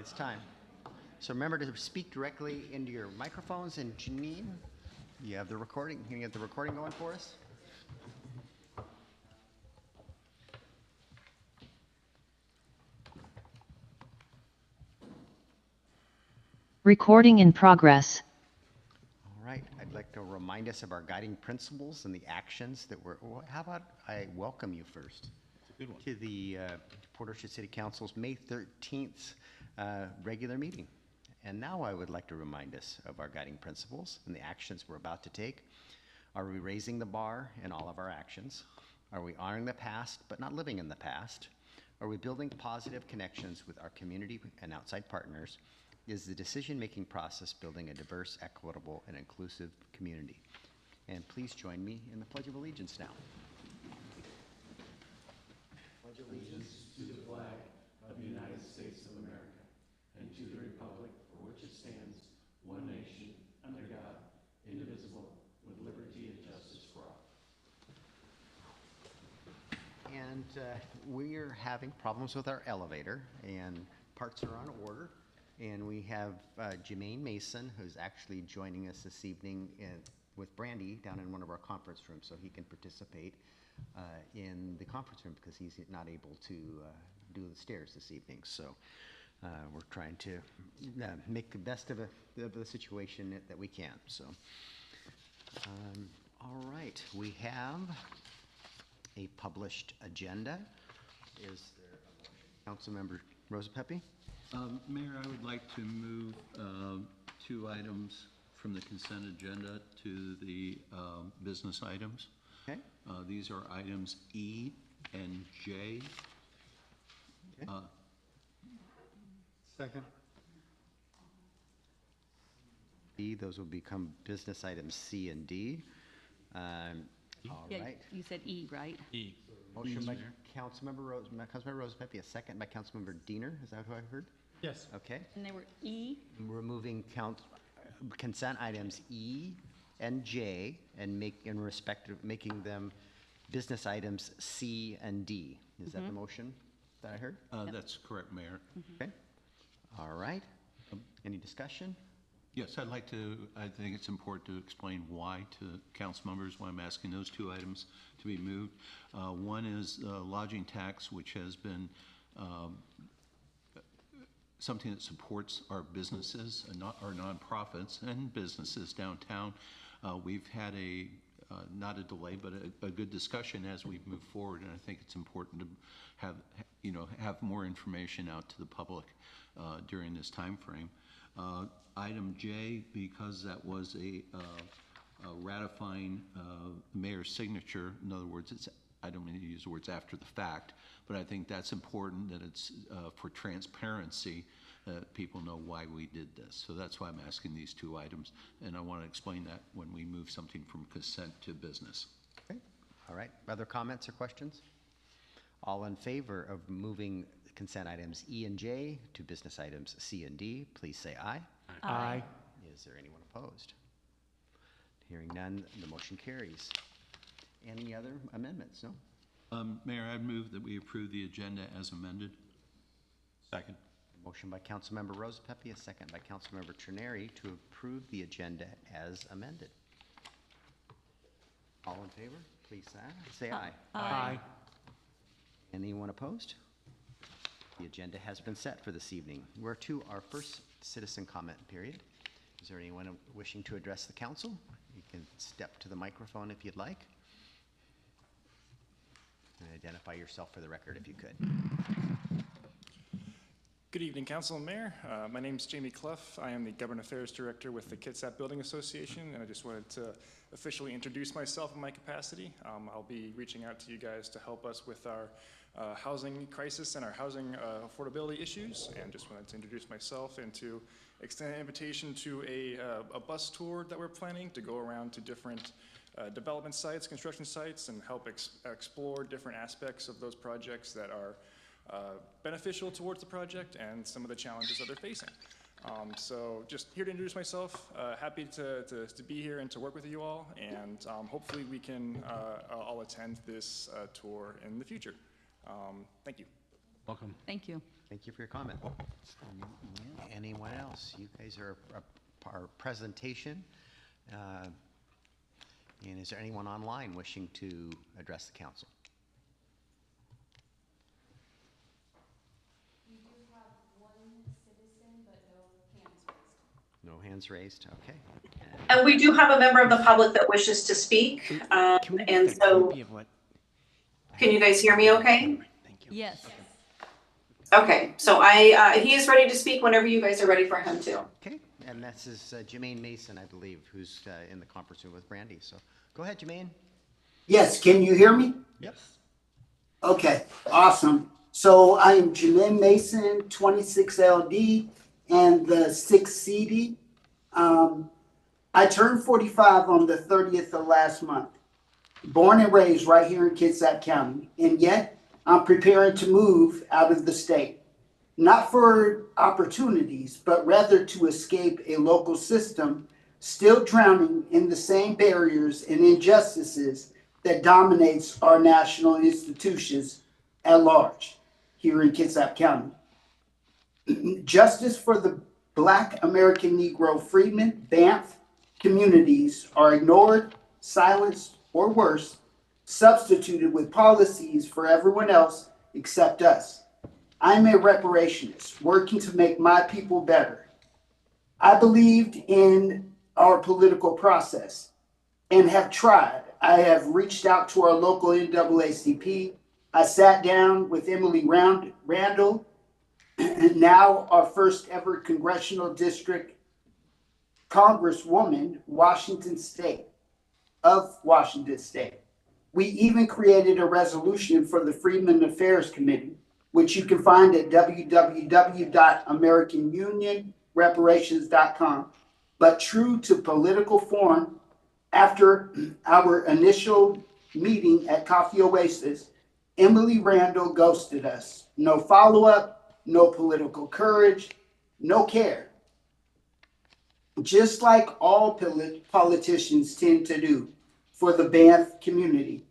it's time. So remember to speak directly into your microphones. And Janine, you have the recording. Can you get the recording going for us? Recording in progress. All right. I'd like to remind us of our guiding principles and the actions that we're. Well, how about I welcome you first Good one. to the Port Orchard City Council's May 13th regular meeting. And now I would like to remind us of our guiding principles and the actions we're about to take. Are we raising the bar in all of our actions? Are we honoring the past but not living in the past? Are we building positive connections with our community and outside partners? Is the decision-making process building a diverse, equitable, and inclusive community? And please join me in the Pledge of Allegiance now. Pledge allegiance to the flag of the United States of America and to the republic for which it stands, one nation, under God, indivisible, with liberty and justice for all. And we're having problems with our elevator, and parts are on order. And we have Jermaine Mason, who's actually joining us this evening with Brandy down in one of our conference rooms, so he can participate in the conference room because he's not able to do the stairs this evening. So we're trying to make the best of the situation that we can. So, all right, we have a published agenda. Is there a motion? Councilmember Rosapepe? Mayor, I would like to move two items from the consent agenda to the business items. Okay. These are items E and J. Okay. Second. B, those will become business items C and D. All Yeah, right. you said E, right? E. Motion by Councilmember Rosapepe, a second by Councilmember Diener. Is that who I heard? Yes. Okay. And they were E, Removing consent items E and J and making them business items C and D. Is that the motion that I heard? That's correct, Mayor. Okay. All right. Any discussion? Yes, I think it's important to explain why to council members, why I'm asking those two items to be moved. One is lodging tax, which has been something that supports our businesses and our nonprofits and businesses downtown. We've had not a delay, but a good discussion as we move forward, and I think it's important to have more information out to the public during this time frame. Item J, because that was a ratifying mayor's signature. In other words, I don't mean to use the words after the fact, but I think that's important that it's for transparency that people know why we did this. So that's why I'm asking these two items, and I want to explain that when we move something from consent to business. Okay. All right. Other comments or questions? All in favor of moving consent items E and J to business items C and D, please say aye. Aye. Is there anyone opposed? Hearing none, the motion carries. Any other amendments? No? Mayor, I'd move that we approve the agenda as amended. Second. Motion by Councilmember Rosapepe, a second by Councilmember Trenary to approve the agenda as amended. All in favor, please say aye. Aye. Anyone opposed? The agenda has been set for this evening. We're to our first citizen comment period. Is there anyone wishing to address the council? You can step to the microphone if you'd like. And identify yourself for the record if you could. Good evening, Council and Mayor. My name is Jamie Clough. I am the Government Affairs Director with the Kitsap Building Association, and I just wanted to officially introduce myself in my capacity. I'll be reaching out to you guys to help us with our housing crisis and our housing affordability issues, and just wanted to introduce myself and to extend an invitation to a bus tour that we're planning to go around to different development sites, construction sites, and help explore different aspects of those projects that are beneficial towards the project and some of the challenges that they're facing. So just here to introduce myself, happy to be here and to work with you all, and hopefully we can all attend this tour in the future. Thank you. Welcome. thank you. Thank you for your comment. anyone else? You guys are our presentation. And is there anyone online wishing to address the council? We do have one citizen, but no hands raised. No hands raised, okay. And we do have a member of the public that wishes to speak. Can we get And the so, copy of what? can you guys hear me okay? Thank you. Yes. Okay, so he is ready to speak whenever you guys are ready for him to. Okay, and this is Jermaine Mason, I believe, who's in the conference room with Brandy. So go ahead, Jermaine. Yes, can you hear me? Yep. Okay, awesome. So I am Jermaine Mason, 26LD and the 6CD. I turned 45 on the 30th of last month. Born and raised right here in Kitsap County, and yet I'm preparing to move out of the state. Not for opportunities, but rather to escape a local system still drowning in the same barriers and injustices that dominates our national institutions at large here in Kitsap County. Justice for the Black American Negro Freedmen, Banff communities are ignored, silenced, or worse, substituted with policies for everyone else except us. I'm a reparationist working to make my people better. I believed in our political process and have tried. I have reached out to our local NAACP. I sat down with Emily Randall, and now our first ever congressional district Congresswoman, Washington State. We even created a resolution for the Freedmen Affairs Committee, which you can find at www.americanunionreparations.com. But true to political form, after our initial meeting at Coffee Oasis, Emily Randall ghosted us. No follow-up, no political courage, no care. Just like all politicians tend to do for the Banff community.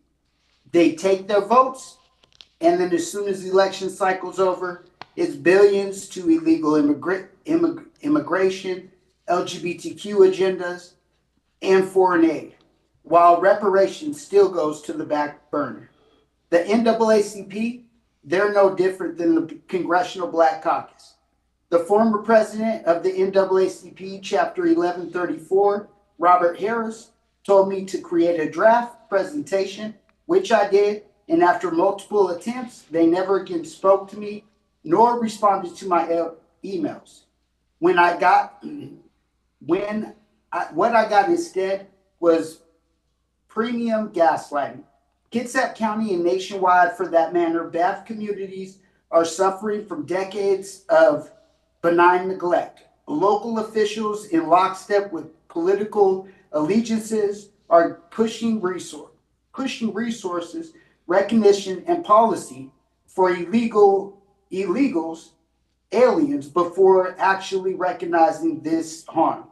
They take their votes, and then as soon as the election cycle's over, it's billions to illegal immigration, LGBTQ agendas, and foreign aid, while reparations still goes to the back burner. The NAACP, they're no different than the Congressional Black Caucus. The former president of the NAACP, Chapter 1134, Robert Harris, told me to create a draft presentation, which I did, and after multiple attempts, they never again spoke to me nor responded to my emails. What I got instead was premium gaslighting. Kitsap County and nationwide, for that matter, Banff communities are suffering from decades of benign neglect. Local officials, in lockstep with political allegiances, are pushing resources, recognition, and policy for illegals, aliens, before actually recognizing this harm.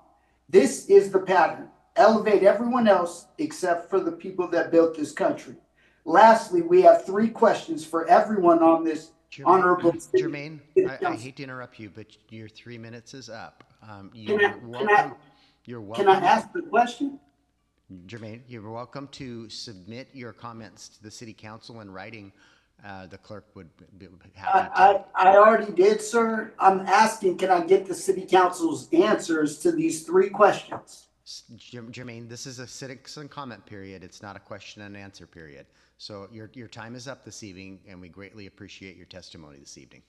This is the pattern. Elevate everyone else except for the people that built this country. Lastly, we have 3 questions for everyone on this honorable. Jermaine, I hate to interrupt you, but your 3 minutes is up. You're welcome. Can I ask the question? Jermaine, you're welcome to submit your comments to the city council in writing. The clerk would be happy to. I already did, sir. I'm asking, can I get the city council's answers to these 3 questions? Jermaine, this is a citizen comment period. It's not a question and answer period. So your time is up this evening, and we greatly appreciate your testimony this evening.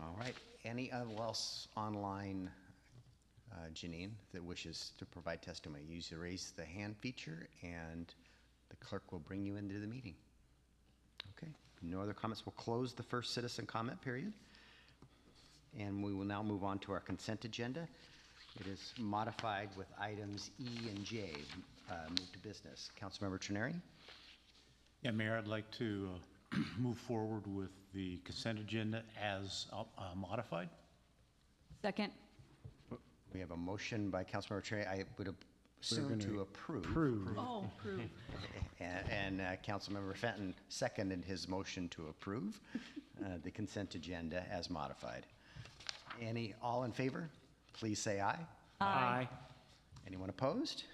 All right. Any else online, Janine, that wishes to provide testimony? Use the raise the hand feature, and the clerk will bring you into the meeting. Okay. No other comments. We'll close the first citizen comment period. And we will now move on to our consent agenda. It is modified with items E and J. Move to business. Councilmember Trenary. Yeah, Mayor, I'd like to move forward with the consent agenda as modified. Second. We have a motion by Councilmember Trenary. I would soon to approve. Oh, approve. And Councilmember Fenton seconded his motion to approve the consent agenda as modified. All in favor, please say aye. Aye. Anyone opposed?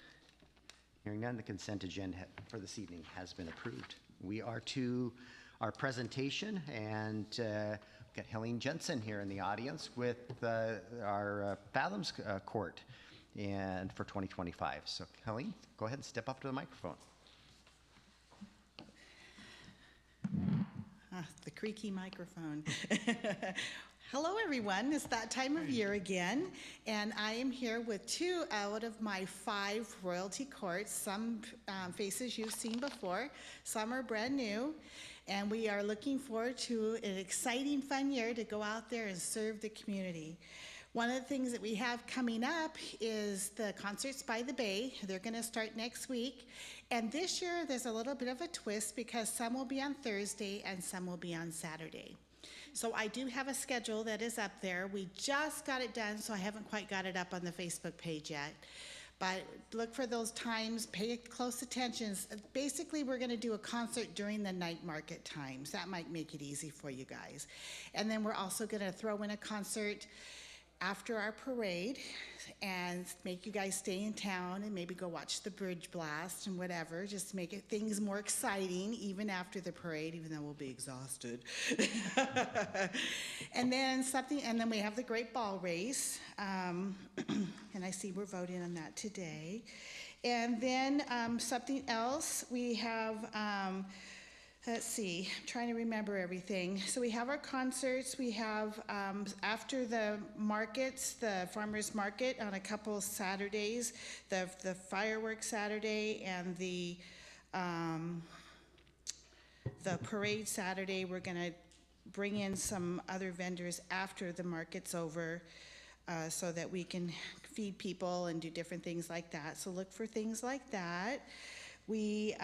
Hearing none, the consent agenda for this evening has been approved. We are to our presentation, and we've got Helene Jensen here in the audience with our Fathoms Court and for 2025. So Helene, go ahead and step up to the microphone. The creaky microphone. Hello, everyone. It's that time of year again, and I am here with 2 out of my 5 royalty courts. Some faces you've seen before, some are brand new, and we are looking forward to an exciting, fun year to go out there and serve the community. One of the things that we have coming up is the Concerts by the Bay. They're going to start next week. And this year, there's a little bit of a twist because some will be on Thursday and some will be on Saturday. So I do have a schedule that is up there. We just got it done, so I haven't quite got it up on the Facebook page yet. But look for those times, pay close attention. Basically, we're going to do a concert during the night market times. That might make it easy for you guys. And then we're also going to throw in a concert after our parade and make you guys stay in town and maybe go watch the bridge blast and whatever, just to make things more exciting even after the parade, even though we'll be exhausted. and then we have the Great Ball Race, and I see we're voting on that today. And then something else, we have let's see, I'm trying to remember everything. So we have our concerts, we have, after the markets, the farmer's market on a couple Saturdays, the fireworks Saturday and the parade Saturday, we're gonna bring in some other vendors after the market's over so that we can feed people and do different things like that. So look for things like that. We,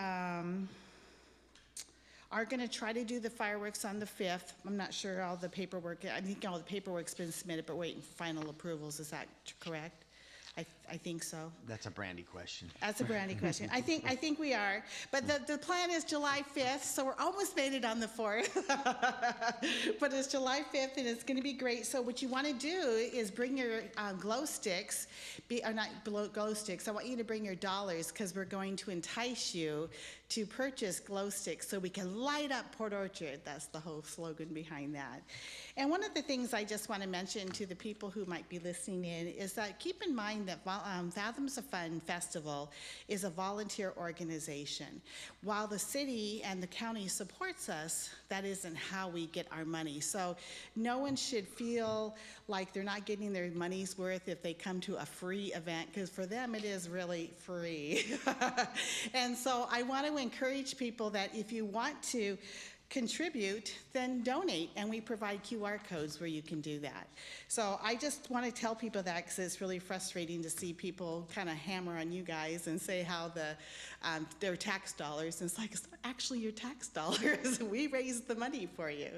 are going to try to do the fireworks on the 5th. I'm not sure all the paperwork, I think all the paperwork's been submitted, but waiting for final approvals. Is that correct? I think so. That's a Brandy question. That's a Brandy question. I think we are. But the plan is July 5th, so we're almost made it on the 4th. But it's July 5th, and it's going to be great. So what you want to do is bring your glow sticks, or not glow sticks. I want you to bring your dollars because we're going to entice you to purchase glow sticks so we can light up Port Orchard. That's the whole slogan behind that. And one of the things I just want to mention to the people who might be listening in is that keep in mind that Fathoms of Fun Festival is a volunteer organization. While the city and the county supports us, that isn't how we get our money. So no one should feel like they're not getting their money's worth if they come to a free event, because for them it is really free. And so I want to encourage people that if you want to contribute, then donate, and we provide QR codes where you can do that. So I just want to tell people that because it's really frustrating to see people kind of hammer on you guys and say how their tax dollars, and it's like, it's not actually your tax dollars. We raised the money for you.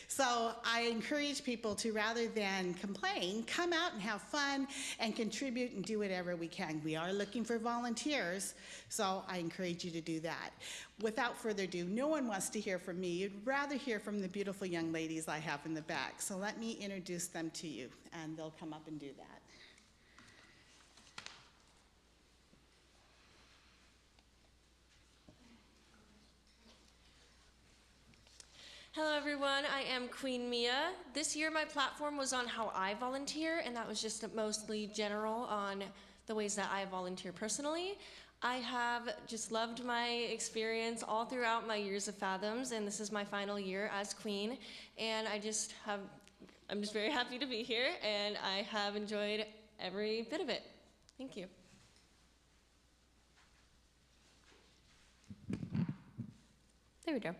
So I encourage people to, rather than complain, come out and have fun and contribute and do whatever we can. We are looking for volunteers, so I encourage you to do that. Without further ado, no one wants to hear from me. You'd rather hear from the beautiful young ladies I have in the back. So let me introduce them to you, and they'll come up and do that. Hello everyone, I am Queen Mia. This year my platform was on how I volunteer, and that was just mostly general on the ways that I volunteer personally. I have just loved my experience all throughout my years of Fathoms, and this is my final year as Queen, and I'm just very happy to be here, and I have enjoyed every bit of it. Thank you. There we go.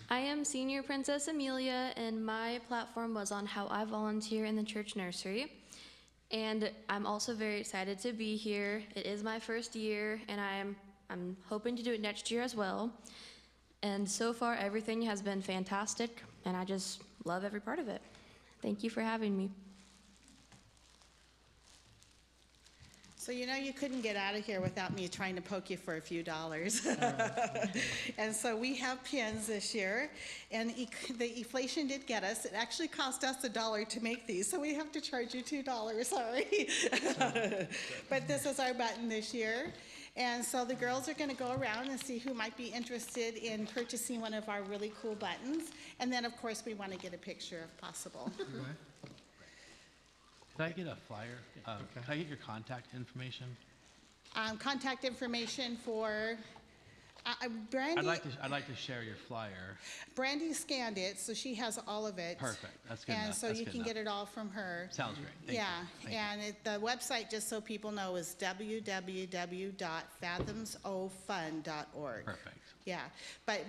I am Senior Princess Amelia, and my platform was on how I volunteer in the church nursery. And I'm also very excited to be here. It is my first year, and I'm hoping to do it next year as well. And so far, everything has been fantastic, and I just love every part of it. Thank you for having me. So you know you couldn't get out of here without me trying to poke you for a few dollars. And so we have pins this year, and the inflation did get us. It actually cost us $1 to make these, so we have to charge you $2, sorry. But this is our button this year. And so the girls are going to go around and see who might be interested in purchasing one of our really cool buttons. And then, of course, we want to get a picture if possible. Could I get a flyer? Can I get your contact information? Contact information for Brandy. I'd like to share your flyer. Brandy scanned it, so she has all of it. Perfect. That's good And enough. so That's you good can enough. get it all from her. Sounds great. Thank you. Thank you. And the website, just so people know, is www.fathomsofund.org. Perfect. Yeah, but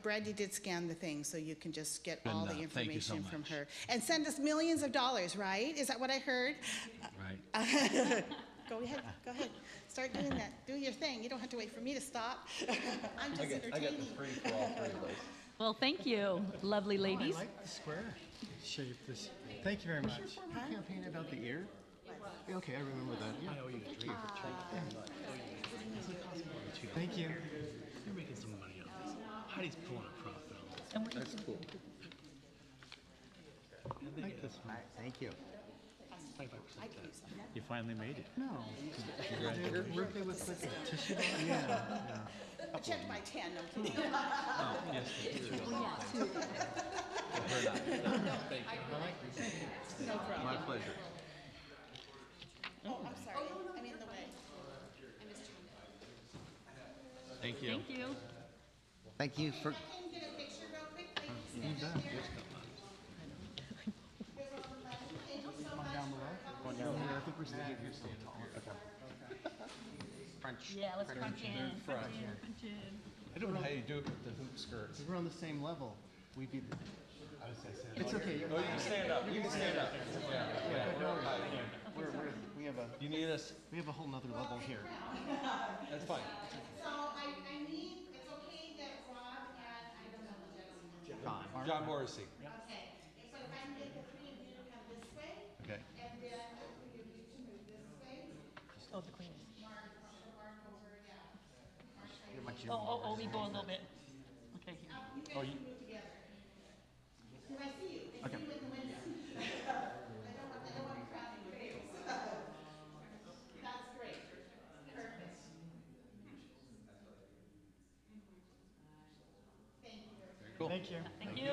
Brandy did scan the thing, so you can just get Good all the enough. Thank you so information from much. her. And send us millions of dollars, right? Is that what I heard? Right. Go ahead, go ahead. Start doing that. Do your thing. You don't have to wait for me to stop. I'm just entertaining. Well, thank you, lovely ladies. I like the square shape. Thank you very much. Did you form a campaign about the ear? Yeah, okay, I remember that. Yeah. I owe you a drink. Thank you. You're making some money on this. Heidi's pulling a profit on this. That's cool. Thank you. 25% You finally made it. No. Weren't they with like a tissue? Yeah. Check by 10, no kidding. Oh, yes. No problem. My pleasure. Oh, I'm sorry. I'm in the way. Thank you. Thank you. Thank you for, Can you get a picture real quick, please? You bet. Yeah, I think we're standing here so tall. French. Yeah, let's crunch in. Crunch in. I don't know how you do it with the hoop skirts. We're on the same level. We'd be. It's okay. Oh, you can stand up. You can stand up. We have a. You need us? We have a whole nother level here. That's fine. So I need, it's okay that Rob and, I don't know the gentleman. John Morrissey. Okay, so if I can get the three of you to come this way, Okay. and then the three of you to move this way. Oh, the queen. Mark over, yeah. Oh, we go a little bit. Okay, here. You guys can move together. Can I see you? I see you in the window. I don't want to crowd in your face. That's great. Perfect. Thank you. Cool. Thank you. Thank you.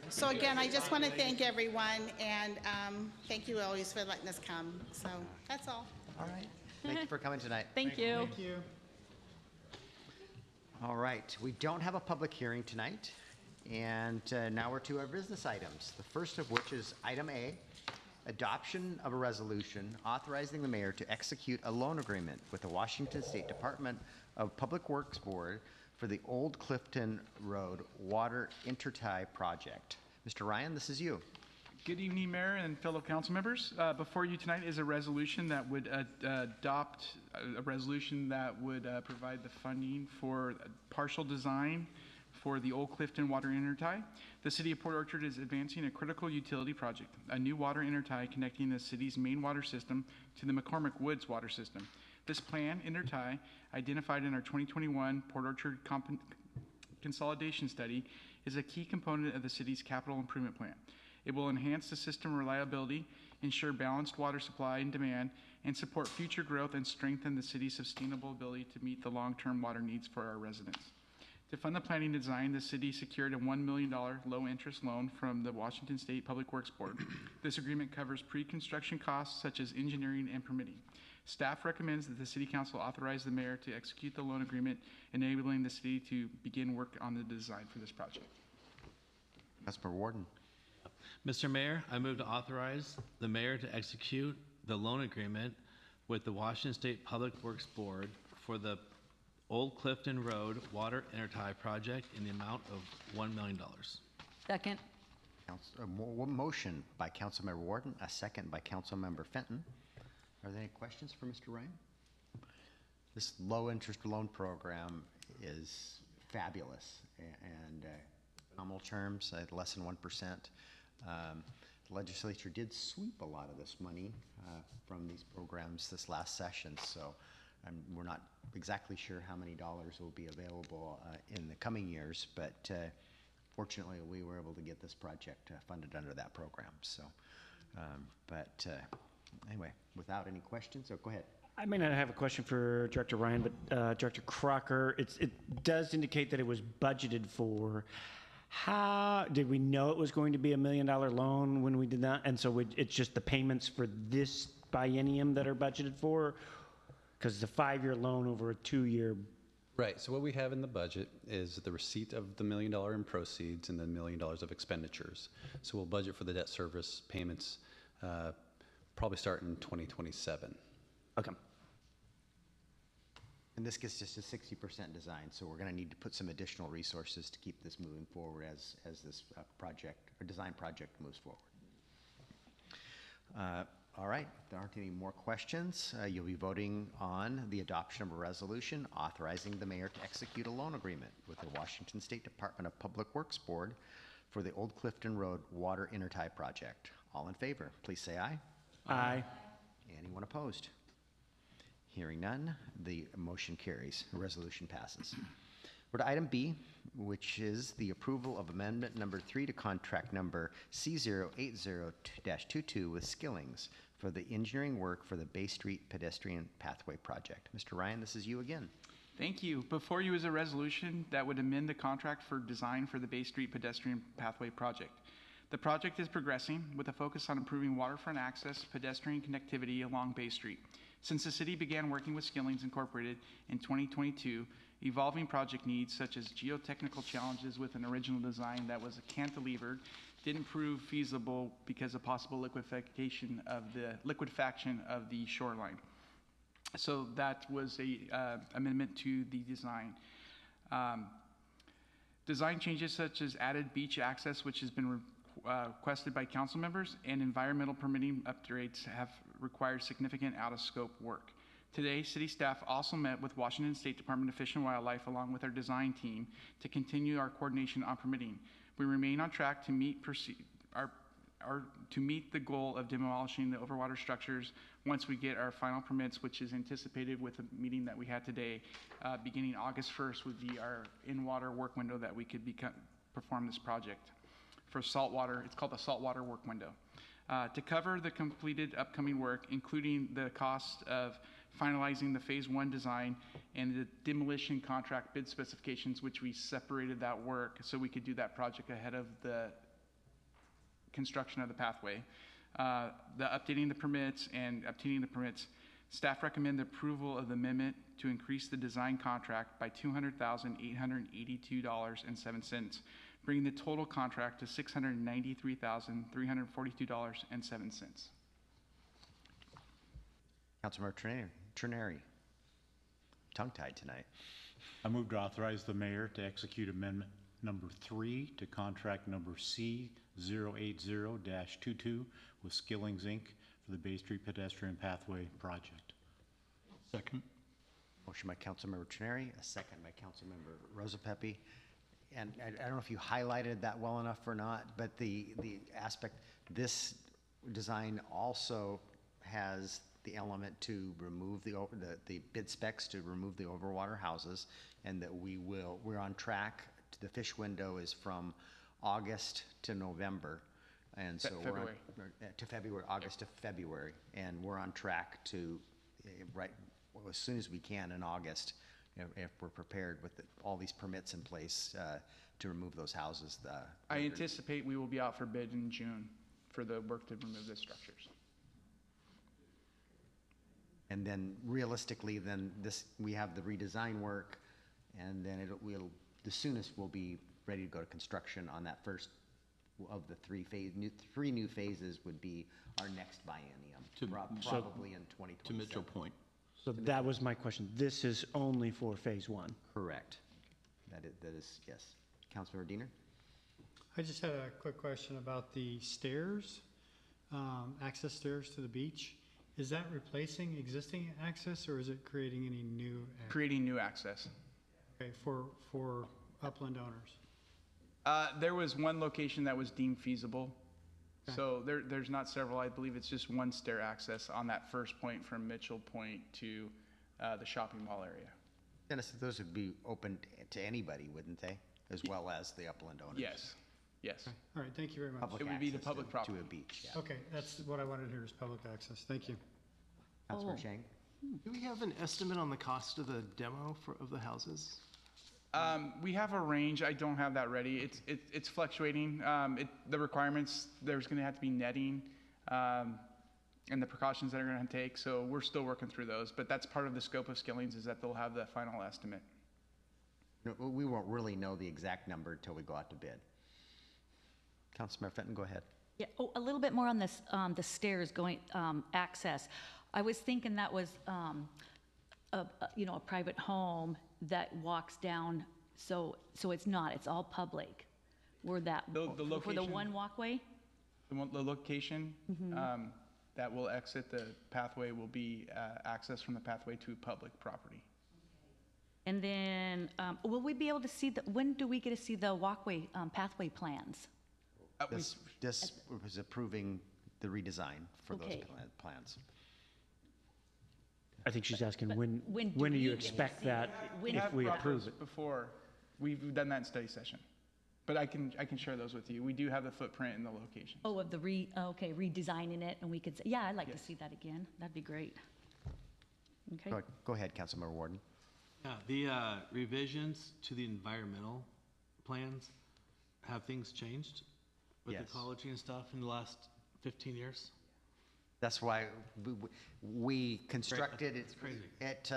So again, I just want to thank everyone, and thank you always for letting us come. So that's all. all right. Thank you for coming tonight. Thank you. Thank you. All right, we don't have a public hearing tonight, and now we're to our business items. The first of which is item A, adoption of a resolution authorizing the mayor to execute a loan agreement with the Washington State Department of Public Works Board for the Old Clifton Road Water Intertie Project. Mr. Ryan, this is you. Good evening, Mayor and fellow council members. Before you tonight is a resolution that would adopt a resolution that would provide the funding for partial design for the Old Clifton Water Intertie. The City of Port Orchard is advancing a critical utility project, a new water intertie connecting the city's main water system to the McCormick Woods water system. This plan, intertie, identified in our 2021 Port Orchard Consolidation Study, is a key component of the city's capital improvement plan. It will enhance the system reliability, ensure balanced water supply and demand, and support future growth and strengthen the city's sustainable ability to meet the long-term water needs for our residents. To fund the planning and design, the city secured a $1 million low-interest loan from the Washington State Public Works Board. This agreement covers pre-construction costs such as engineering and permitting. Staff recommends that the City Council authorize the mayor to execute the loan agreement, enabling the city to begin work on the design for this project. Councilmember Warden. Mr. Mayor, I move to authorize the mayor to execute the loan agreement with the Washington State Public Works Board for the Old Clifton Road Water Intertie Project in the amount of $1 million. Second. Motion by Councilmember Warden, a second by Councilmember Fenton. Are there any questions for Mr. Ryan? This low-interest loan program is fabulous and phenomenal terms, less than 1%. the legislature did sweep a lot of this money from these programs this last session, so we're not exactly sure how many dollars will be available in the coming years, but fortunately, we were able to get this project funded under that program. So, anyway, without any questions, go ahead. I may not have a question for Director Ryan, but Director Crocker, it does indicate that it was budgeted for. How did we know it was going to be $1 million loan when we did that? And so it's just the payments for this biennium that are budgeted for? Because it's a 5-year loan over a 2-year. Right. So what we have in the budget is the receipt of the $1 million in proceeds and the $1 million of expenditures. So we'll budget for the debt service payments probably start in 2027. Okay. And this gets just a 60% design, so we're going to need to put some additional resources to keep this moving forward as this project or design project moves forward. All right, if there aren't any more questions, you'll be voting on the adoption of a resolution authorizing the mayor to execute a loan agreement with the Washington State Department of Public Works Board for the Old Clifton Road Water Intertie Project. All in favor, please say aye. Aye. Anyone opposed? Hearing none, the motion carries. The resolution passes. We're to item B, which is the approval of amendment number 3 to contract number C080-22 with Skillings for the engineering work for the Bay Street Pedestrian Pathway Project. Mr. Ryan, this is you again. Thank you. Before you is a resolution that would amend the contract for design for the Bay Street Pedestrian Pathway Project. The project is progressing with a focus on improving waterfront access, pedestrian connectivity along Bay Street. Since the city began working with Skillings Incorporated in 2022, evolving project needs such as geotechnical challenges with an original design that was cantilevered didn't prove feasible because of possible liquefaction of the shoreline. So that was a amendment to the design. Design changes such as added beach access, which has been requested by council members, and environmental permitting upgrades have required significant out-of-scope work. Today, city staff also met with Washington State Department of Fish and Wildlife along with our design team to continue our coordination on permitting. We remain on track to meet the goal of demolishing the overwater structures once we get our final permits, which is anticipated with a meeting that we had today. Beginning August 1st would be our in-water work window that we could perform this project. For saltwater, it's called the saltwater work window. To cover the completed upcoming work, including the cost of finalizing the phase 1 design and the demolition contract bid specifications, which we separated that work so we could do that project ahead of the construction of the pathway. The updating the permits and obtaining the permits, staff recommend the approval of the amendment to increase the design contract by $200,882.07, bringing the total contract to $693,342.07. Councilmember Trenary, tongue-tied tonight. I move to authorize the mayor to execute amendment number 3 to contract number C080-22 with Skillings Inc. for the Bay Street Pedestrian Pathway Project. Second. Motion by Councilmember Trenary, a second by Councilmember Rosapepe. And I don't know if you highlighted that well enough or not, but the aspect, this design also has the element to remove the bid specs to remove the overwater houses, and that we're on track. The fish window is from August to November, and so February. To February, August to February, and we're on track to as soon as we can in August, if we're prepared with all these permits in place to remove those houses. I anticipate we will be out for bid in June for the work to remove the structures. And then realistically, we have the redesign work, and then the soonest we'll be ready to go to construction on that first of the three new phases would be our next biennium, probably in 2027. To Mitchell Point. So that was my question. This is only for phase 1? Correct. That is yes. Councilmember Diener? I just had a quick question about the stairs, access stairs to the beach. Is that replacing existing access, or is it creating any new? Creating new access. Okay, for upland owners. There was one location that was deemed feasible So there's not several, I believe it's just one stair access on that first point from Mitchell Point to the shopping mall area. Dennis, those would be open to anybody, wouldn't they? As well as the upland owners? Yes, yes. All right, thank you very much. Public It would be the access public property. to a beach, yeah. Okay, that's what I wanted to hear is public access. Thank you. Councilmember Chang? Do we have an estimate on the cost of the demo of the houses? We have a range. I don't have that ready. It's fluctuating. The requirements, there's going to have to be netting and the precautions that are going to take. So we're still working through those. But that's part of the scope of Skillings, is that they'll have the final estimate. No, we won't really know the exact number until we go out to bid. Councilmember Fenton, go ahead. Yeah, oh, a little bit more on this, the stairs going, access. I was thinking that was, a private home that walks down, so it's not, it's all public. Where that, The for the location- one walkway? The location that will exit the pathway will be access from the pathway to public property. And then, will we be able to see when do we get to see the walkway, pathway plans? This was approving the redesign for those Okay. plans. I think she's asking when when do do you we get to expect see that when- if we brought approve those it? before. We've done that in study session. But I can share those with you. We do have the footprint and the location. Oh, of the redesigning it, and we could, yeah, I'd like to Yes. see that again. That'd be great. Okay. Go ahead, Councilmember Warden. Yeah, the revisions to the environmental plans, have things changed with Yes. ecology and stuff in the last 15 years? That's why we constructed it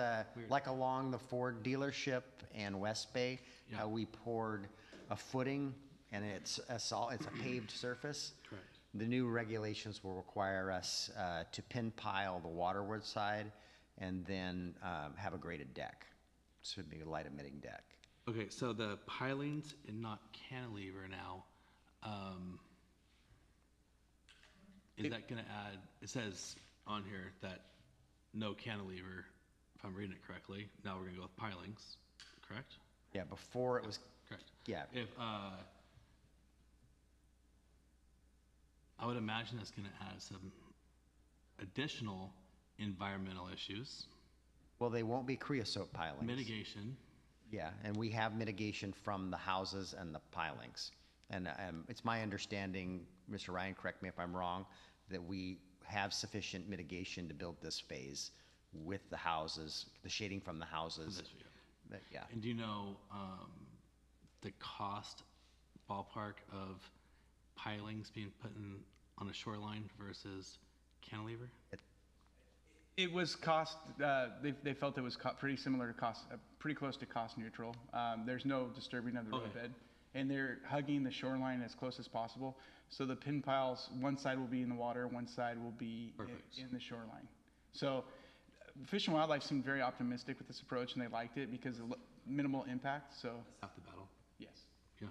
like along the Ford dealership and West Bay. Yeah. We poured a footing, and it's a paved surface. Correct. The new regulations will require us to pin pile the waterward side and then have a graded deck. So it'd be a light emitting deck. Okay, so the pilings and not cantilever now, is that gonna add, it says on here that no cantilever, if I'm reading it correctly, now we're gonna go with pilings, correct? Yeah, before it was, Correct. yeah, If, I would imagine that's gonna add some additional environmental issues, well, they won't be creosote pilings. mitigation. Yeah, and we have mitigation from the houses and the pilings. And it's my understanding, Mr. Ryan, correct me if I'm wrong, that we have sufficient mitigation to build this phase with the houses, the shading from the houses. Yeah. And do you know, the cost ballpark of pilings being put in on a shoreline versus cantilever? It was cost, they felt it was pretty similar to cost, pretty close to cost neutral. There's no disturbing of the roadbed. And they're hugging the shoreline as close as possible. So the pin piles, one side will be in the water, one side will be in the shoreline. So Fish and Wildlife seemed very optimistic with this approach, and they liked it because of minimal impact, so. Half the battle. Yes. Yeah,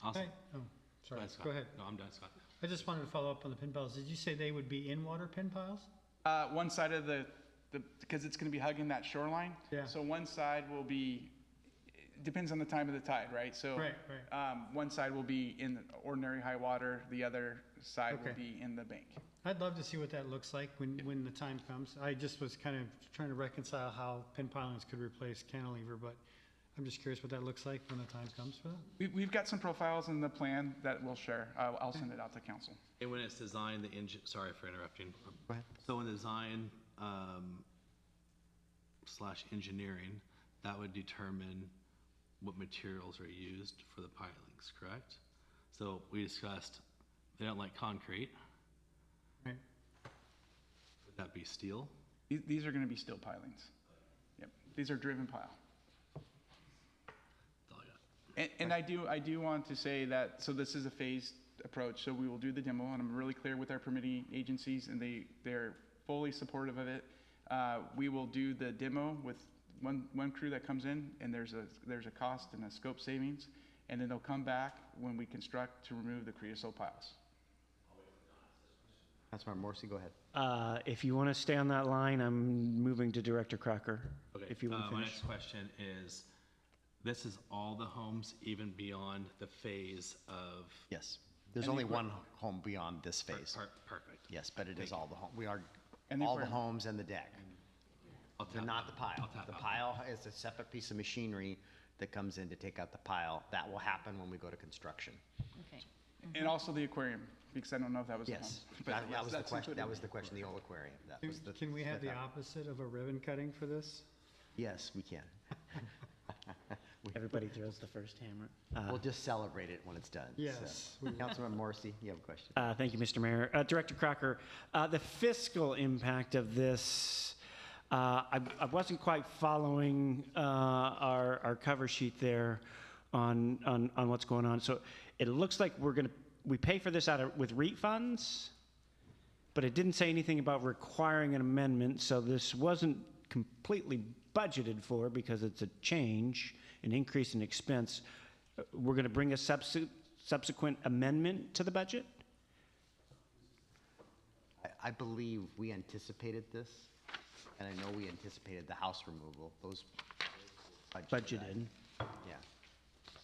awesome. Okay. Oh, sorry. Scott. Go ahead. No, I'm done, Scott. I just wanted to follow up on the pin piles. Did you say they would be in water pin piles? One side of because it's gonna be hugging that shoreline. Yeah. So one side will be, it depends on the time of the tide, right? So. Right. One side will be in the ordinary high water, the other side will Okay. be in the bank. I'd love to see what that looks like when the time comes. I just was kind of trying to reconcile how pin pilings could replace cantilever, but I'm just curious what that looks like when the time comes for that. We've got some profiles in the plan that we'll share. I'll send it out to council. And when it's designed, sorry for interrupting. Go ahead. So in design, / engineering, that would determine what materials are used for the pilings, correct? So we discussed, they don't like concrete. Right. Would that be steel? These are gonna be steel pilings. Yep, these are driven pile. That's all I got. And I do want to say that, so this is a phased approach, so we will do the demo, and I'm really clear with our permitting agencies, and they're fully supportive of it. We will do the demo with one crew that comes in, and there's a cost and a scope savings, and then they'll come back when we construct to remove the creosote piles. Councilmember Morrissey, go ahead. If you want to stay on that line, I'm moving to Director Crocker. Okay, If you want to my finish. next question is, this is all the homes even beyond the phase of Yes. There's And only the- one home beyond this phase. Perfect. Yes, but it is all the home, we are, And the all the aquarium. homes and the deck. They're not the pile. The pile is a separate piece of machinery that comes in to take out the pile. That will happen when we go to construction. Okay. And also the aquarium, because I don't know if that was. a home. Yes, But that yes, was the that's question, that included. was the question, the old aquarium. That was the. Can we have the opposite of a ribbon cutting for this? Yes, we can. Everybody throws the first hammer. We'll just celebrate it when it's done. so. Yes, we will. Councilman Morrissey, you have a question? Thank you, Mr. Mayor. Director Crocker, the fiscal impact of this, I wasn't quite following our cover sheet there on what's going on. So it looks like we pay for this with REIT funds, but it didn't say anything about requiring an amendment, so this wasn't completely budgeted for because it's a change, an increase in expense. We're going to bring a subsequent amendment to the budget? I believe we anticipated this, and I know we anticipated the house removal, those. Budgeted. Yeah.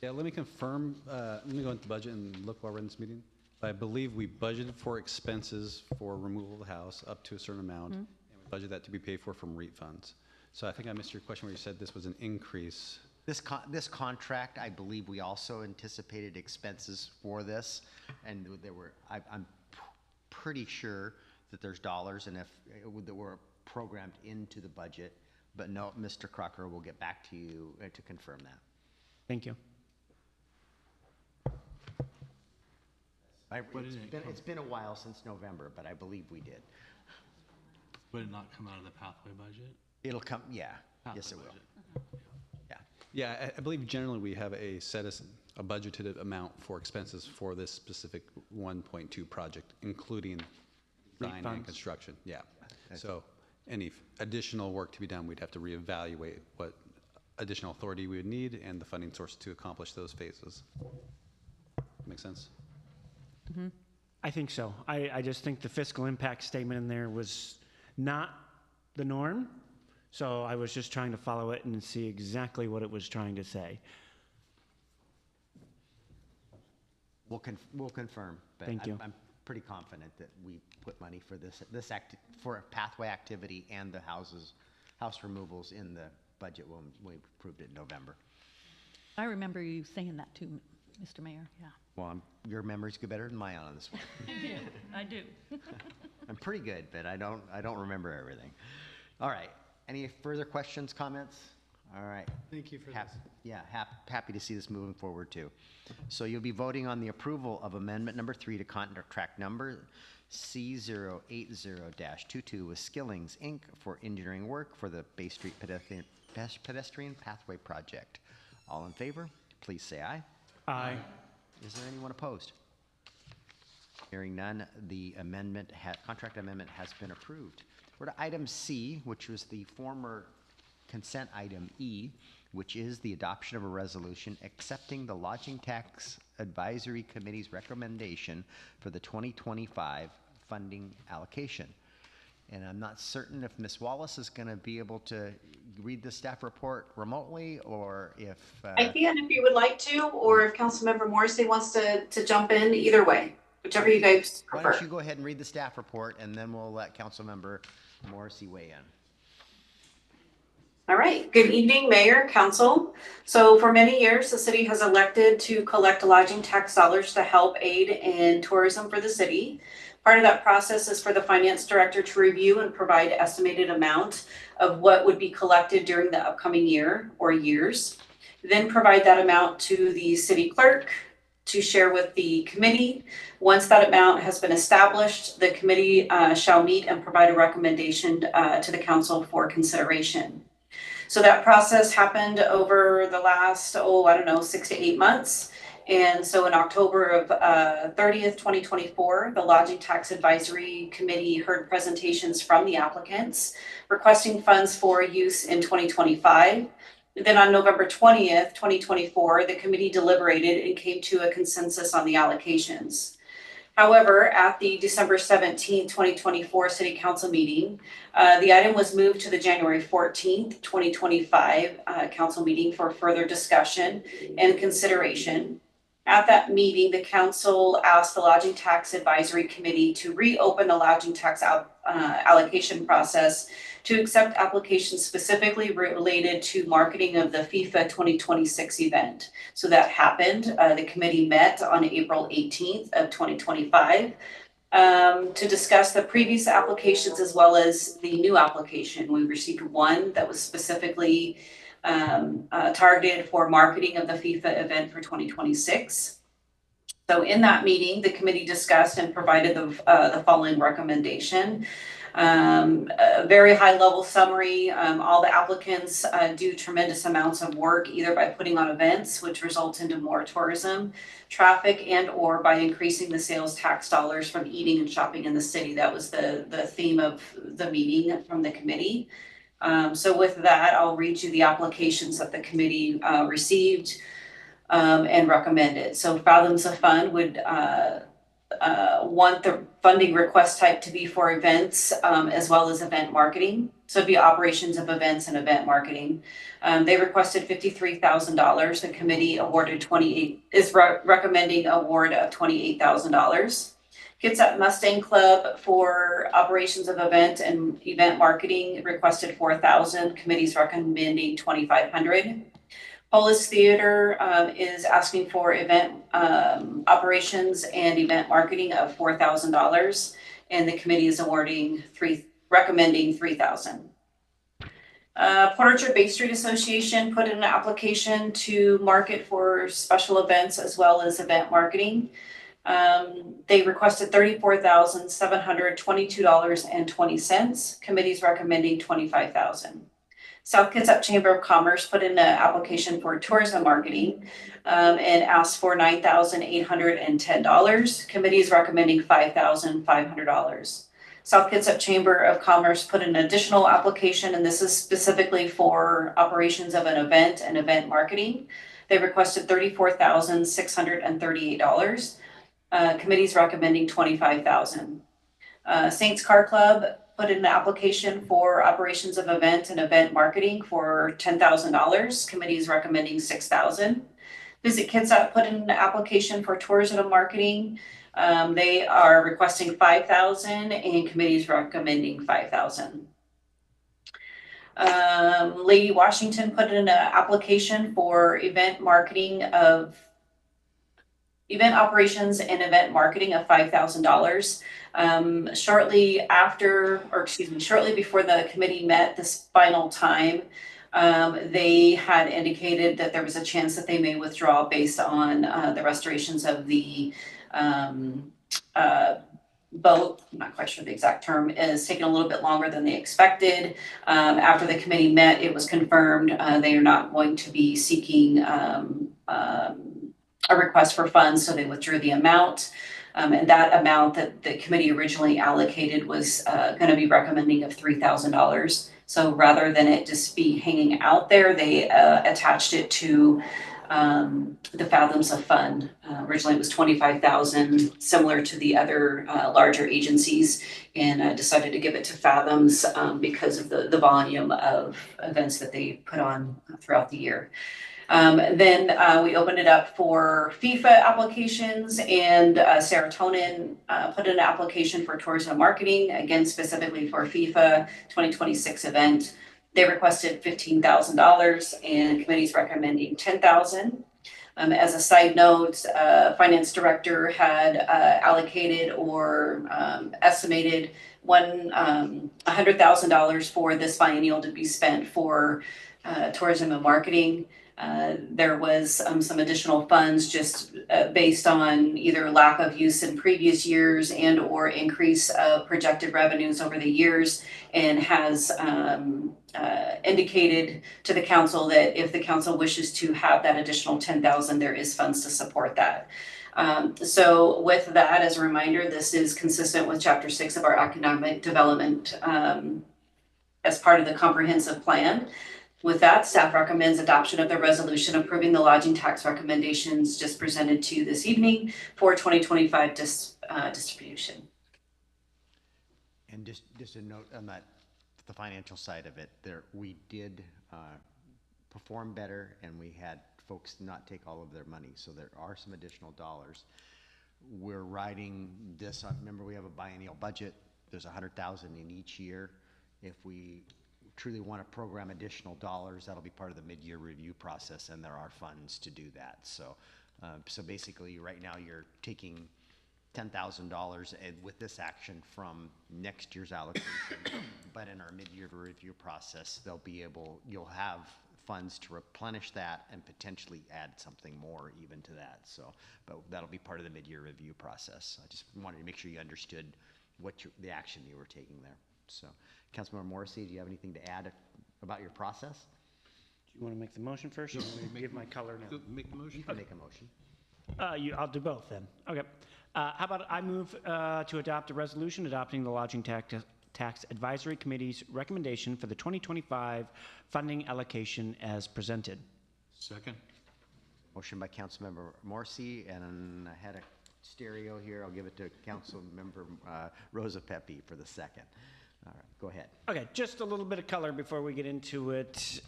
Yeah, let me confirm, let me go into the budget and look while we're in this meeting. I believe we budgeted for expenses for removal of the house up to a certain amount, and we budgeted that to be paid for from REIT funds. So I think I missed your question where you said this was an increase. This contract, I believe we also anticipated expenses for this, and there were, I'm pretty sure that there's dollars and that were programmed into the budget, but no, Mr. Crocker will get back to you to confirm that. Thank you. It's been a while since November, but I believe we did. Would it not come out of the pathway budget? It'll come, yeah, Pathway yes it will. budget. Yeah, I believe generally we have a budgeted amount for expenses for this specific 1.2 project, including design and funds. construction, yeah. So any additional work to be done, we'd have to reevaluate what additional authority we would need and the funding source to accomplish those phases. Make sense? I think so. I just think the fiscal impact statement in there was not the norm. So I was just trying to follow it and see exactly what it was trying to say. We'll confirm, but Thank you. I'm pretty confident that we put money for for a pathway activity and the house removals in the budget when we approved it in November. I remember you saying that too, Mr. Mayor, yeah. Well, your memory's good better than mine on this one. Yeah, I do. I'm pretty good, but I don't remember everything. All right. Any further questions, comments? All right. Thank you for this. Yeah, happy to see this moving forward too. So you'll be voting on the approval of amendment number 3 to contract number C080-22 with Skillings, Inc. for engineering work for the Bay Street pedestrian pathway project. All in favor, please say aye. Aye. Is there anyone opposed? Hearing none, the contract amendment has been approved. We're to item C, which was the former consent item E, which is the adoption of a resolution accepting the Lodging Tax Advisory Committee's recommendation for the 2025 funding allocation. And I'm not certain if Ms. Wallace is going to be able to read the staff report remotely, or if... I can if you would like to, or if Councilmember Morrissey wants to jump in, either way, whichever you guys Why prefer. don't you go ahead and read the staff report, and then we'll let Councilmember Morrissey weigh in. All right. Good evening, Mayor, Council. So for many years, the city has elected to collect lodging tax dollars to help aid in tourism for the city. Part of that process is for the finance director to review and provide estimated amount of what would be collected during the upcoming year or years. Then provide that amount to the city clerk to share with the committee. Once that amount has been established, the committee shall meet and provide a recommendation to the council for consideration. So that process happened over the last, 6 to 8 months. And so in October of 30th, 2024, the Lodging Tax Advisory Committee heard presentations from the applicants requesting funds for use in 2025. Then on November 20th, 2024, the committee deliberated and came to a consensus on the allocations. However, at the December 17th, 2024 City Council meeting, the item was moved to the January 14th, 2025 Council meeting for further discussion and consideration. At that meeting, the council asked the Lodging Tax Advisory Committee to reopen the lodging tax allocation process to accept applications specifically related to marketing of the FIFA 2026 event. So that happened. The committee met on April 18th of 2025 to discuss the previous applications as well as the new application. We received one that was specifically targeted for marketing of the FIFA event for 2026. So in that meeting, the committee discussed and provided the following recommendation. A very high-level summary. All the applicants do tremendous amounts of work, either by putting on events, which results into more tourism, traffic, and or by increasing the sales tax dollars from eating and shopping in the city. That was the theme of the meeting from the committee. So with that, I'll read you the applications that the committee received and recommended. So Fathoms of Fun would want the funding request type to be for events as well as event marketing. So it'd be operations of events and event marketing. They requested $53,000. The committee awarded recommending award of $28,000. Kitsap Mustang Club for operations of event and event marketing requested $4,000. Committee's recommending $2,500. Polis Theater is asking for event operations and event marketing of $4,000, and the committee is recommending $3,000. Port Orchard Bay Street Association put in an application to market for special events as well as event marketing. They requested $34,722.20. Committee's recommending $25,000. South Kitsap Chamber of Commerce put in an application for tourism marketing and asked for $9,810. Committee is recommending $5,500. South Kitsap Chamber of Commerce put in an additional application, and this is specifically for operations of an event and event marketing. They requested $34,638. Committee is recommending $25,000. Saints Car Club put in an application for operations of event and event marketing for $10,000. Committee is recommending $6,000. Visit Kitsap put in an application for tourism marketing. They are requesting $5,000 and committee is recommending $5,000. Lady Washington put in an application for event operations and event marketing of $5,000. Shortly before the committee met this final time, they had indicated that there was a chance that they may withdraw based on the restorations of the boat. I'm not quite sure the exact term is taking a little bit longer than they expected. After the committee met, it was confirmed they are not going to be seeking a request for funds, so they withdrew the amount. And that amount that the committee originally allocated was going to be recommending of $3,000. So rather than it just be hanging out there, they attached it to the Fathoms of Fund. Originally it was $25,000, similar to the other larger agencies, and decided to give it to Fathoms because of the volume of events that they put on throughout the year. Then we opened it up for FIFA applications, and Serotonin put in an application for tourism marketing, again specifically for FIFA 2026 event. They requested $15,000 and committee's recommending $10,000. As a side note, finance director had allocated or estimated $100,000 for this biennial to be spent for tourism and marketing. There was some additional funds just based on either lack of use in previous years and or increase of projected revenues over the years, and has indicated to the council that if the council wishes to have that additional $10,000, there is funds to support that. So with that, as a reminder, this is consistent with Chapter 6 of our economic development as part of the comprehensive plan. With that, staff recommends adoption of the resolution approving the lodging tax recommendations just presented to you this evening for 2025 distribution. And just a note on that, the financial side of it, we did perform better, and we had folks not take all of their money. So there are some additional dollars. We're writing this, remember we have a biennial budget. There's $100,000 in each year. If we truly want to program additional dollars, that'll be part of the mid-year review process, and there are funds to do that. So, so basically, right now you're taking $10,000 with this action from next year's allocation, but in our mid-year review process, you'll have funds to replenish that and potentially add something more even to that. So, but that'll be part of the mid-year review process. I just wanted to make sure you understood the action you were taking there. So, Councilmember Morrissey, do you have anything to add about your process? Do you want to make the motion first? Or you want me to give my color now? Make the motion. You can make a motion. I'll do both then. Okay. How about I move to adopt a resolution adopting the Lodging Tax Advisory Committee's recommendation for the 2025 funding allocation as presented. Second. Motion by Councilmember Morrissey, and I had a stereo here. I'll give it to Councilmember Rosa Pepe for the second. All right, go ahead. Okay, just a little bit of color before we get into it.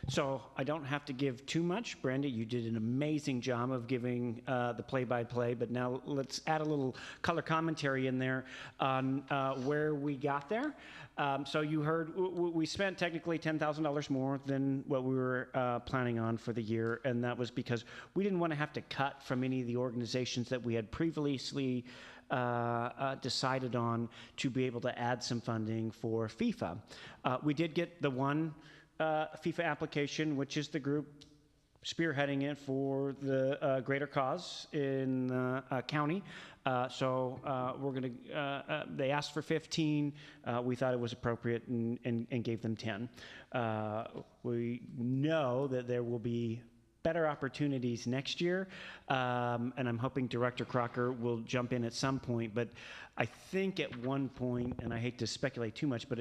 So I don't have to give too much. Brandy, you did an amazing job of giving the play-by-play, but now let's add a little color commentary in there on where we got there. So you heard we spent technically $10,000 more than what we were planning on for the year, and that was because we didn't want to have to cut from any of the organizations that we had previously decided on to be able to add some funding for FIFA. We did get the one FIFA application, which is the group spearheading it for the greater cause in the county. So we're going to, they asked for 15. We thought it was appropriate and gave them 10. We know that there will be better opportunities next year, and I'm hoping Director Crocker will jump in at some point, but I think at one point, and I hate to speculate too much, but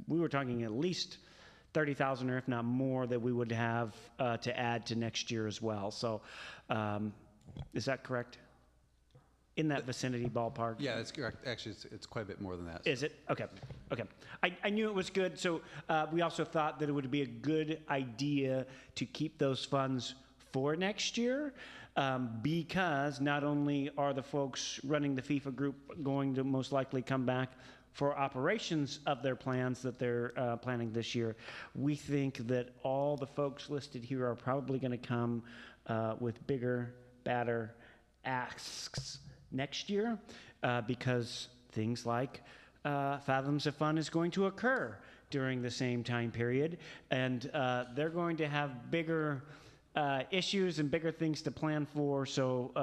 we were talking at least 30,000 or if not more that we would have to add to next year as well. So is that correct? In that vicinity ballpark? Yeah, that's correct. Actually, it's quite a bit more than that. Is it? Okay. Okay. I knew it was good. So we also thought that it would be a good idea to keep those funds for next year because not only are the folks running the FIFA group going to most likely come back for operations of their plans that they're planning this year, we think that all the folks listed here are probably going to come with bigger, badder asks next year because things like Fathoms of Fun is going to occur during the same time period, and they're going to have bigger issues and bigger things to plan for, so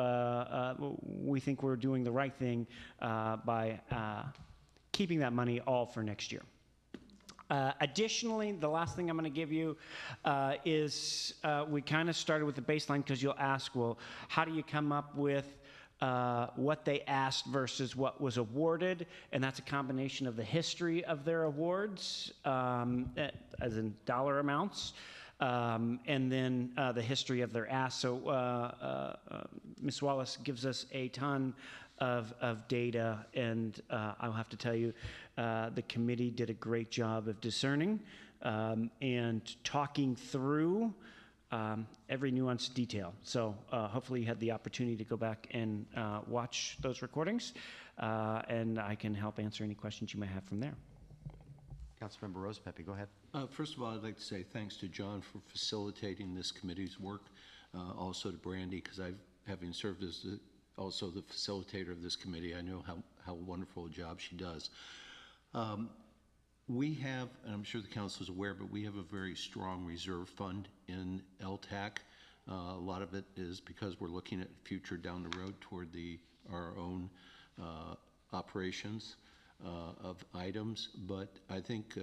we think we're doing the right thing by keeping that money all for next year. Additionally, the last thing I'm going to give you is we kind of started with the baseline because you'll ask, well, how do you come up with what they asked versus what was awarded? And that's a combination of the history of their awards, as in dollar amounts, and then the history of their ask. So Ms. Wallace gives us a ton of data, and I'll have to tell you, the committee did a great job of discerning and talking through every nuanced detail. So hopefully you had the opportunity to go back and watch those recordings, and I can help answer any questions you may have from there. Councilmember Rose Pepe, go ahead. First of all, I'd like to say thanks to John for facilitating this committee's work, also to Brandy, because having served as also the facilitator of this committee, I know how wonderful a job she does. We have, and I'm sure the council is aware, but we have a very strong reserve fund in LTAC. A lot of it is because we're looking at future down the road toward our own operations of items, but I think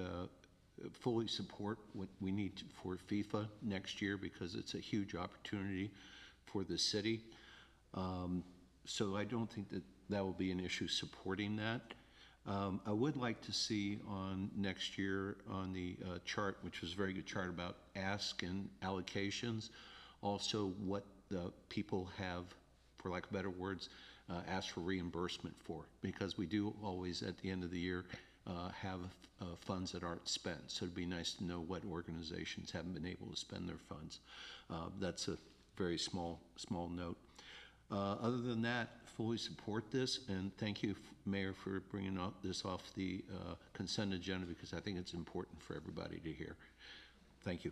fully support what we need for FIFA next year because it's a huge opportunity for the city. So I don't think that will be an issue supporting that. I would like to see on next year on the chart, which was a very good chart about ask and allocations, also what the people have, for lack of better words, asked for reimbursement for, because we do always at the end of the year have funds that aren't spent. So it'd be nice to know what organizations haven't been able to spend their funds. That's a very small note. Other than that, fully support this, and thank you, Mayor, for bringing this off the consent agenda, because I think it's important for everybody to hear. Thank you.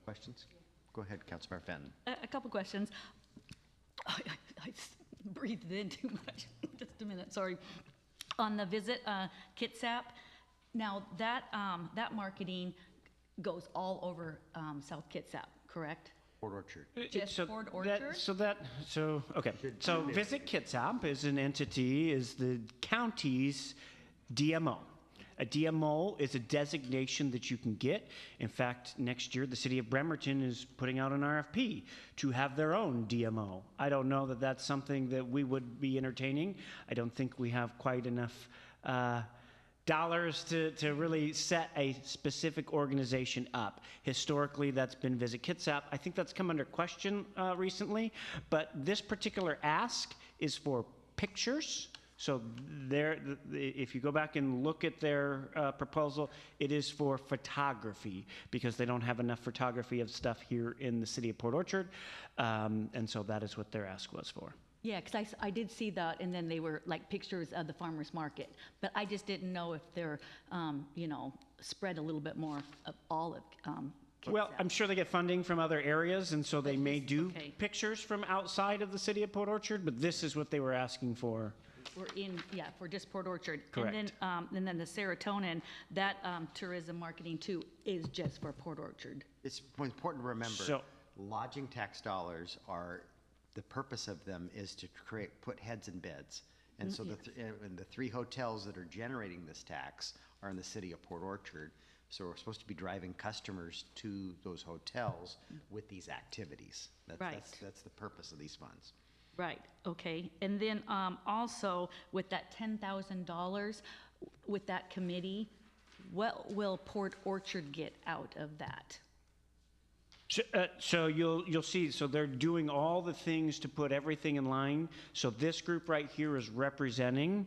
Questions? Go ahead, Councilmember Fenton. A couple questions. I breathed in too much. Just a minute, sorry. On the Visit Kitsap, now that marketing goes all over South Kitsap, correct? Port Orchard. Just Port Orchard? So Visit Kitsap is an entity, is the county's DMO. A DMO is a designation that you can get. In fact, next year, the city of Bremerton is putting out an RFP to have their own DMO. I don't know that that's something that we would be entertaining. I don't think we have quite enough dollars to really set a specific organization up. Historically, that's been Visit Kitsap. I think that's come under question recently, but this particular ask is for pictures. So if you go back and look at their proposal, it is for photography, because they don't have enough photography of stuff here in the city of Port Orchard, and so that is what their ask was for. Yeah, because I did see that, and then they were like pictures of the farmer's market, but I just didn't know if they're, spread a little bit more of all of Well, I'm sure they get funding from other areas, and so they may do pictures from outside of the city of Port Orchard, but this is what they were asking for. For just Port Orchard. Correct. And then the serotonin, that tourism marketing too is just for Port Orchard. It's important to remember, So- lodging tax dollars the purpose of them is to put heads in beds. And so the three hotels that are generating this tax are in the city of Port Orchard. So we're supposed to be driving customers to those hotels with these activities. That's the purpose of these funds. Right, okay. And then also with that $10,000, with that committee, what will Port Orchard get out of that? So you'll see, so they're doing all the things to put everything in line. So this group right here is representing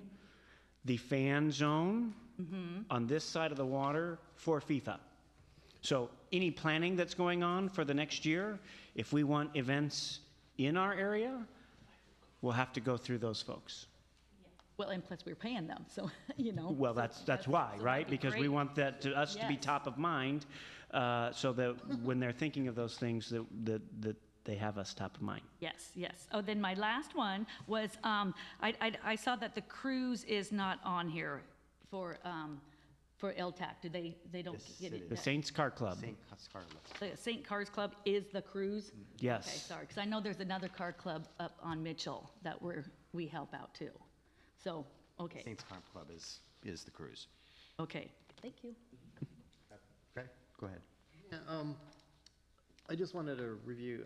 the fan zone on this side of the water for FIFA. So any planning that's going on for the next year, if we want events in our area, we'll have to go through those folks. Well, and plus we're paying them, so, Well, that's why, right? Because we want that to be Yes. top of mind, so that when they're thinking of those things, that they have us top of mind. Yes, yes. Oh, then my last one was, I saw that the cruise is not on here for LTAC. Do they don't get it? The Saints Car Club. The St. Cars Club is the cruise? Yes. Okay, sorry, because I know there's another car club up on Mitchell that we help out too. So, okay. Saints Car Club is the cruise. Okay, thank you. Okay, go ahead. Yeah, I just wanted to review,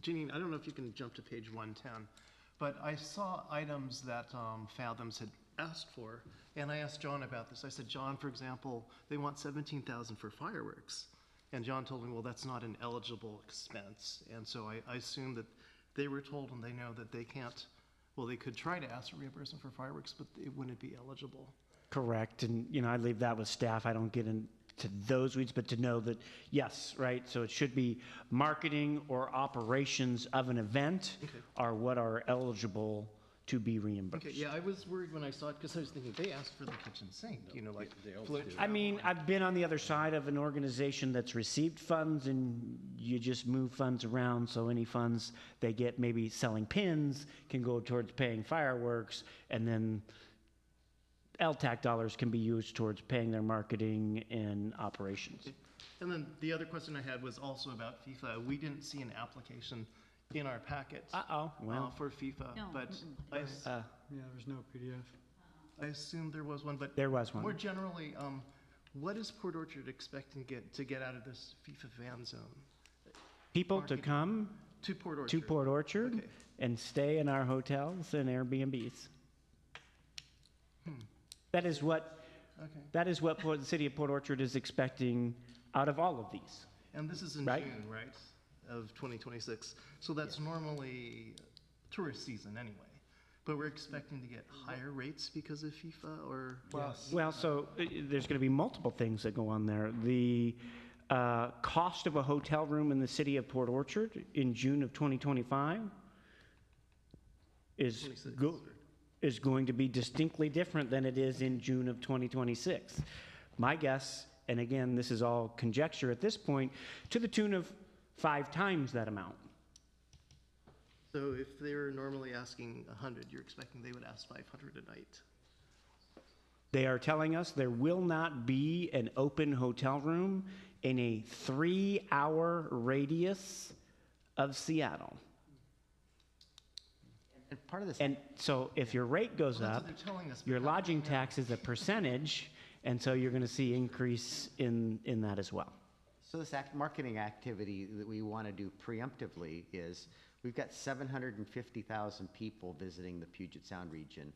Janine, I don't know if you can jump to page 110, but I saw items that Fathoms had asked for, and I asked John about this. I said, John, for example, they want $17,000 for fireworks. And John told me, well, that's not an eligible expense. And so I assumed that they were told, and they know that they can't, well, they could try to ask for reimbursement for fireworks, but it wouldn't be eligible. Correct, and, I leave that with staff. I don't get into those weeds, but to know that, yes, right? So it should be marketing or operations of an event are what are eligible to be reimbursed. Okay, yeah, I was worried when I saw it, because I was thinking, they asked for the kitchen sink, like float. I mean, I've been on the other side of an organization that's received funds, and you just move funds around, so any funds they get maybe selling pins can go towards paying fireworks, and then LTAC dollars can be used towards paying their marketing and operations. Okay. And then the other question I had was also about FIFA. We didn't see an application in our packet well. for FIFA, No, but yeah, there's no PDF. I assumed there was one, but There was one. more generally, what is Port Orchard expecting to get out of this FIFA fan zone? People to come To Port Orchard. to Port Orchard Okay. and stay in our hotels and Airbnbs. That is what the city of Port Orchard is expecting out of all of these. And this is in Right. June, right, of 2026. So that's normally tourist season anyway. But we're expecting to get higher rates because of FIFA, or? Well, so there's going to be multiple things that go on there. The cost of a hotel room in the city of Port Orchard in June of 2025 is going to be distinctly different than it is in June of 2026. My guess, and again, this is all conjecture at this point, to the tune of 5 times that amount. So if they were normally asking 100, you're expecting they would ask 500 a night? They are telling us there will not be an open hotel room in a 3-hour radius of Seattle. And part of this. And so if your rate goes Well, that's up, what they're telling us, but your how lodging do we know? tax is a percentage, and so you're going to see increase in that as well. So this marketing activity that we want to do preemptively is, we've got 750,000 people visiting the Puget Sound region,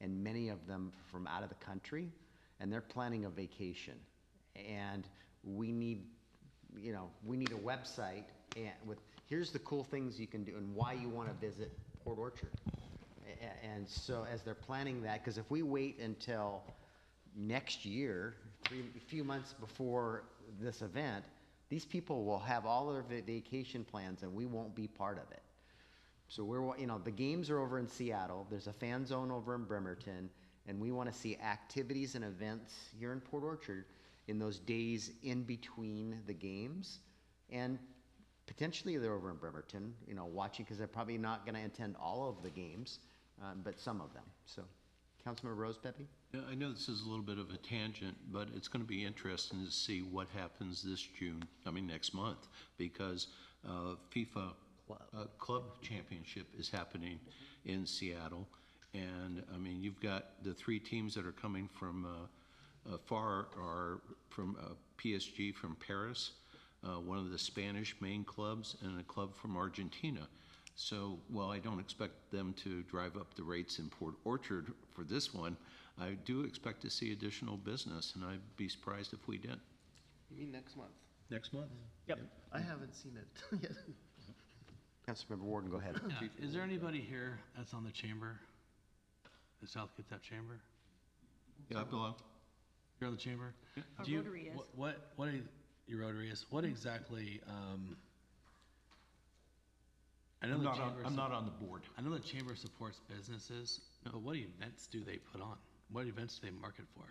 and many of them from out of the country, and they're planning a vacation. And we need a website and here's the cool things you can do and why you want to visit Port Orchard. And so as they're planning that, because if we wait until next year, a few months before this event, these people will have all their vacation plans and we won't be part of it. So the games are over in Seattle, there's a fan zone over in Bremerton, and we want to see activities and events here in Port Orchard in those days in between the games. And potentially they're over in Bremerton, watching, because they're probably not going to attend all of the games, but some of them. So, Councilmember Rosebebe? Yeah, I know this is a little bit of a tangent, but it's going to be interesting to see what happens next month, because FIFA Club Championship is happening in Seattle. And, you've got the 3 teams that are coming from far are from PSG from Paris, one of the Spanish main clubs, and a club from Argentina. So while I don't expect them to drive up the rates in Port Orchard for this one, I do expect to see additional business, and I'd be surprised if we didn't. You mean next month? Next month? Yep. I haven't seen it yet. Councilmember Warden, go ahead. Yeah. Is there anybody here that's on the chamber? The South Kitsap Chamber? Yeah, I belong. You're on the chamber? Yeah. Do Our you, Rotary is. What your Rotary is? What exactly, I know I'm not on the board. I know the chamber supports businesses, but what events do they put on? What events do they market for?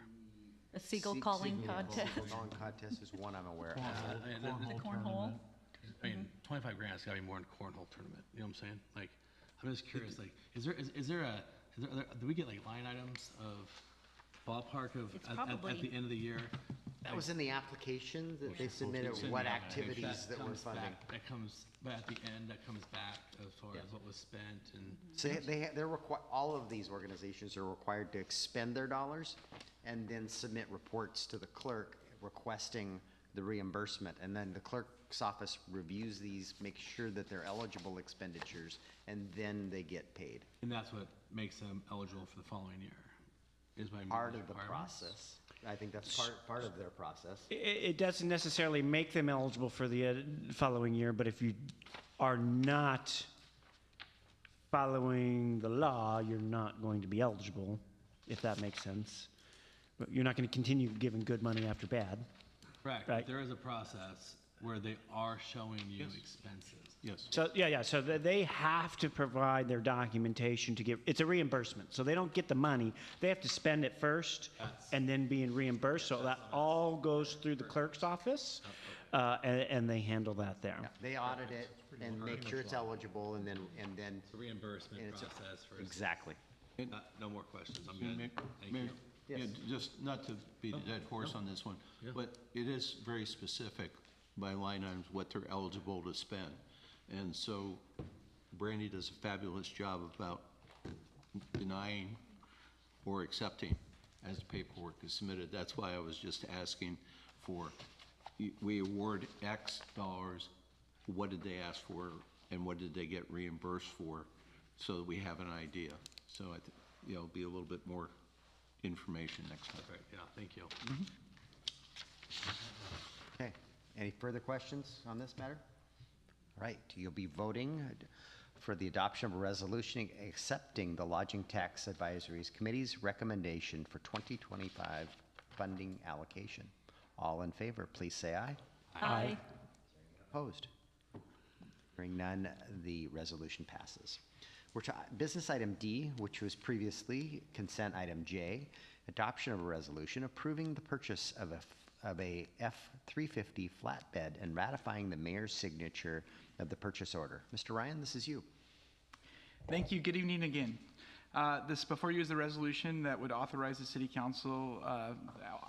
A seagull calling contest. Seagull calling contest is one I'm aware of. Cornhole. I mean, 25 grand has got to be more than cornhole tournament. You know what I'm saying? Like, I'm just curious. Like, do we get like line items of ballpark of at the end of the year? That was in the application that they submitted, It's in what the activities application. that we're comes funding. back- That comes, but at the end, that comes back as far as what was spent and. So all of these organizations are required to expend their dollars and then submit reports to the clerk requesting the reimbursement. And then the clerk's office reviews these, makes sure that they're eligible expenditures, and then they get paid. And that's what makes them eligible for the following year, is by. Part of the requirements? process. I think that's part of their process. It doesn't necessarily make them eligible for the following year, but if you are not following the law, you're not going to be eligible, if that makes sense. But you're not going to continue giving good money after bad. Correct. Right. There is a process where they are showing you expenses. Yes. So, so they have to provide their documentation to it's a reimbursement. So they don't get the money, they have to spend it first and then being reimbursed. So that all goes through the clerk's office, and they handle that there. Yeah, they audit it and make sure it's eligible, and then. The reimbursement and it's a- process for. Exactly. No more questions. I'm good. Thank Mayor, you. Yes. yeah, just not to beat a dead horse on this one, but it is very specific by line items what they're eligible to spend. And so Brandy does a fabulous job about denying or accepting as the paperwork is submitted. That's why I was just asking for, we award X dollars, what did they ask for and what did they get reimbursed for, so that we have an idea. So I think, it'll be a little bit more information next time. Perfect. Yeah, thank you. Okay. Any further questions on this matter? All right, you'll be voting for the adoption of a resolution accepting the Lodging Tax Advisory Committee's recommendation for 2025 funding allocation. All in favor, please say aye. Aye. Opposed? Hearing none, the resolution passes. We're to business item D, which was previously consent item J, adoption of a resolution approving the purchase of a F-350 flatbed and ratifying the mayor's signature of the purchase order. Mr. Ryan, this is you. Thank you. Good evening again. This before you is the resolution that would authorize the city council,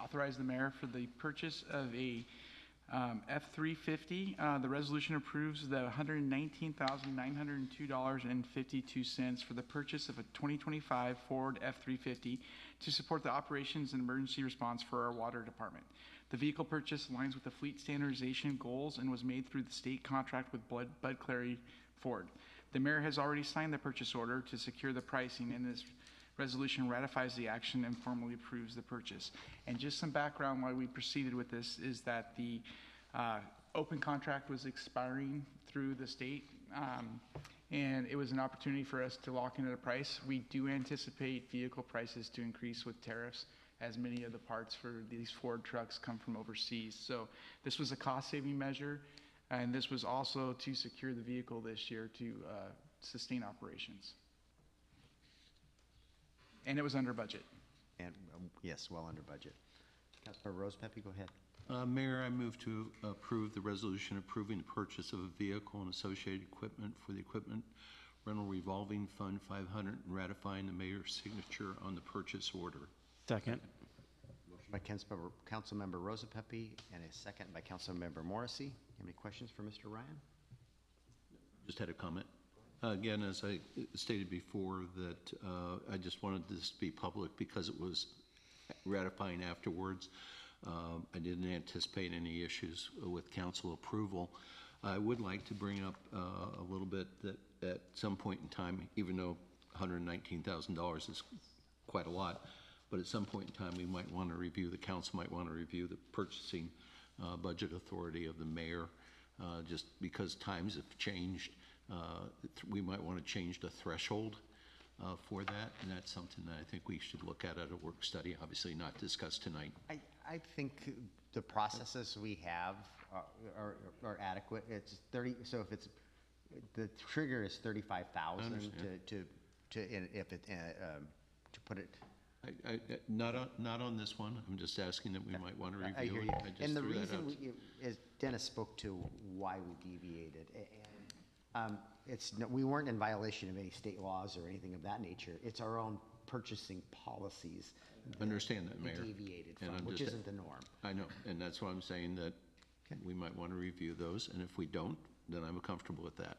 authorize the mayor for the purchase of a F-350. The resolution approves the $119,902.52 for the purchase of a 2025 Ford F-350 to support the operations and emergency response for our water department. The vehicle purchase aligns with the fleet standardization goals and was made through the state contract with Bud Clary Ford. The mayor has already signed the purchase order to secure the pricing, and this resolution ratifies the action and formally approves the purchase. And just some background why we proceeded with this is that the open contract was expiring through the state, and it was an opportunity for us to lock in at a price. We do anticipate vehicle prices to increase with tariffs, as many of the parts for these Ford trucks come from overseas. So this was a cost-saving measure, and this was also to secure the vehicle this year to sustain operations. And it was under budget. And yes, well under budget. Councilmember Rose Pepe, go ahead. Mayor, I move to approve the resolution approving the purchase of a vehicle and associated equipment for the Equipment Rental Revolving Fund 500 and ratifying the mayor's signature on the purchase order. Second. Motion by Councilmember Rosa Pepe and a second by Councilmember Morrissey. You have any questions for Mr. Ryan? Just had a comment. Again, as I stated before, that I just wanted this to be public because it was ratifying afterwards. I didn't anticipate any issues with council approval. I would like to bring up a little bit that at some point in time, even though $119,000 is quite a lot, but at some point in time, we might want to review, the council might want to review the purchasing budget authority of the mayor, just because times have changed. We might want to change the threshold for that, and that's something that I think we should look at a work study, obviously not discuss tonight. I think the processes we have are adequate. It's 30, so if it's, the trigger is 35,000 to put it. Not on this one. I'm just asking that we might want to review I hear it. you. I just And the threw that reason out. is Dennis spoke to why we deviated. And we weren't in violation of any state laws or anything of that nature. It's our own purchasing policies. Understand that, we Mayor. deviated And from, I'm which just- isn't the norm. I know, and that's why I'm saying that we might want to review those, and if we don't, then I'm comfortable with that.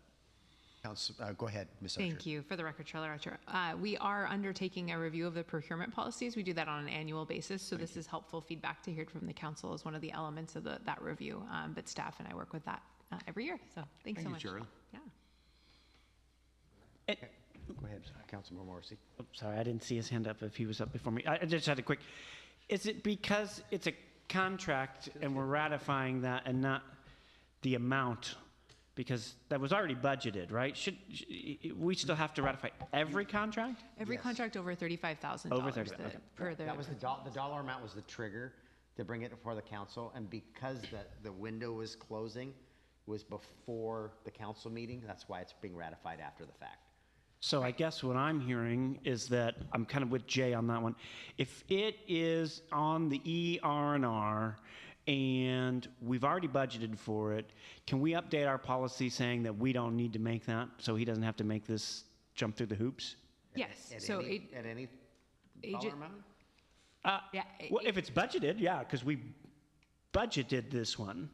Go ahead, Ms. Archer. Thank you. For the record, Charlotte Archer. We are undertaking a review of the procurement policies. We do that on an annual basis, so this is helpful feedback to hear from the council as one of the elements of that review. But staff and I work with that every year, so thanks so much. Thank you, Charlie. Yeah. Go ahead, Councilmember Morrissey. Oh, sorry, I didn't see his hand up if he was up before me. I just had a quick, is it because it's a contract and we're ratifying that and not the amount? Because that was already budgeted, right? Should we still have to ratify every contract? Every contract over $35,000. Over 35, okay. Per the That was the dollar amount was the trigger to bring it before the council, and because the window was closing, was before the council meeting, that's why it's being ratified after the fact. So I guess what I'm hearing is that I'm kind of with Jay on that one. If it is on the ER&R and we've already budgeted for it, can we update our policy saying that we don't need to make that, so he doesn't have to make this jump through the hoops? Yes. At So any dollar amount? yeah. Well, if it's budgeted, yeah, because we budgeted this one.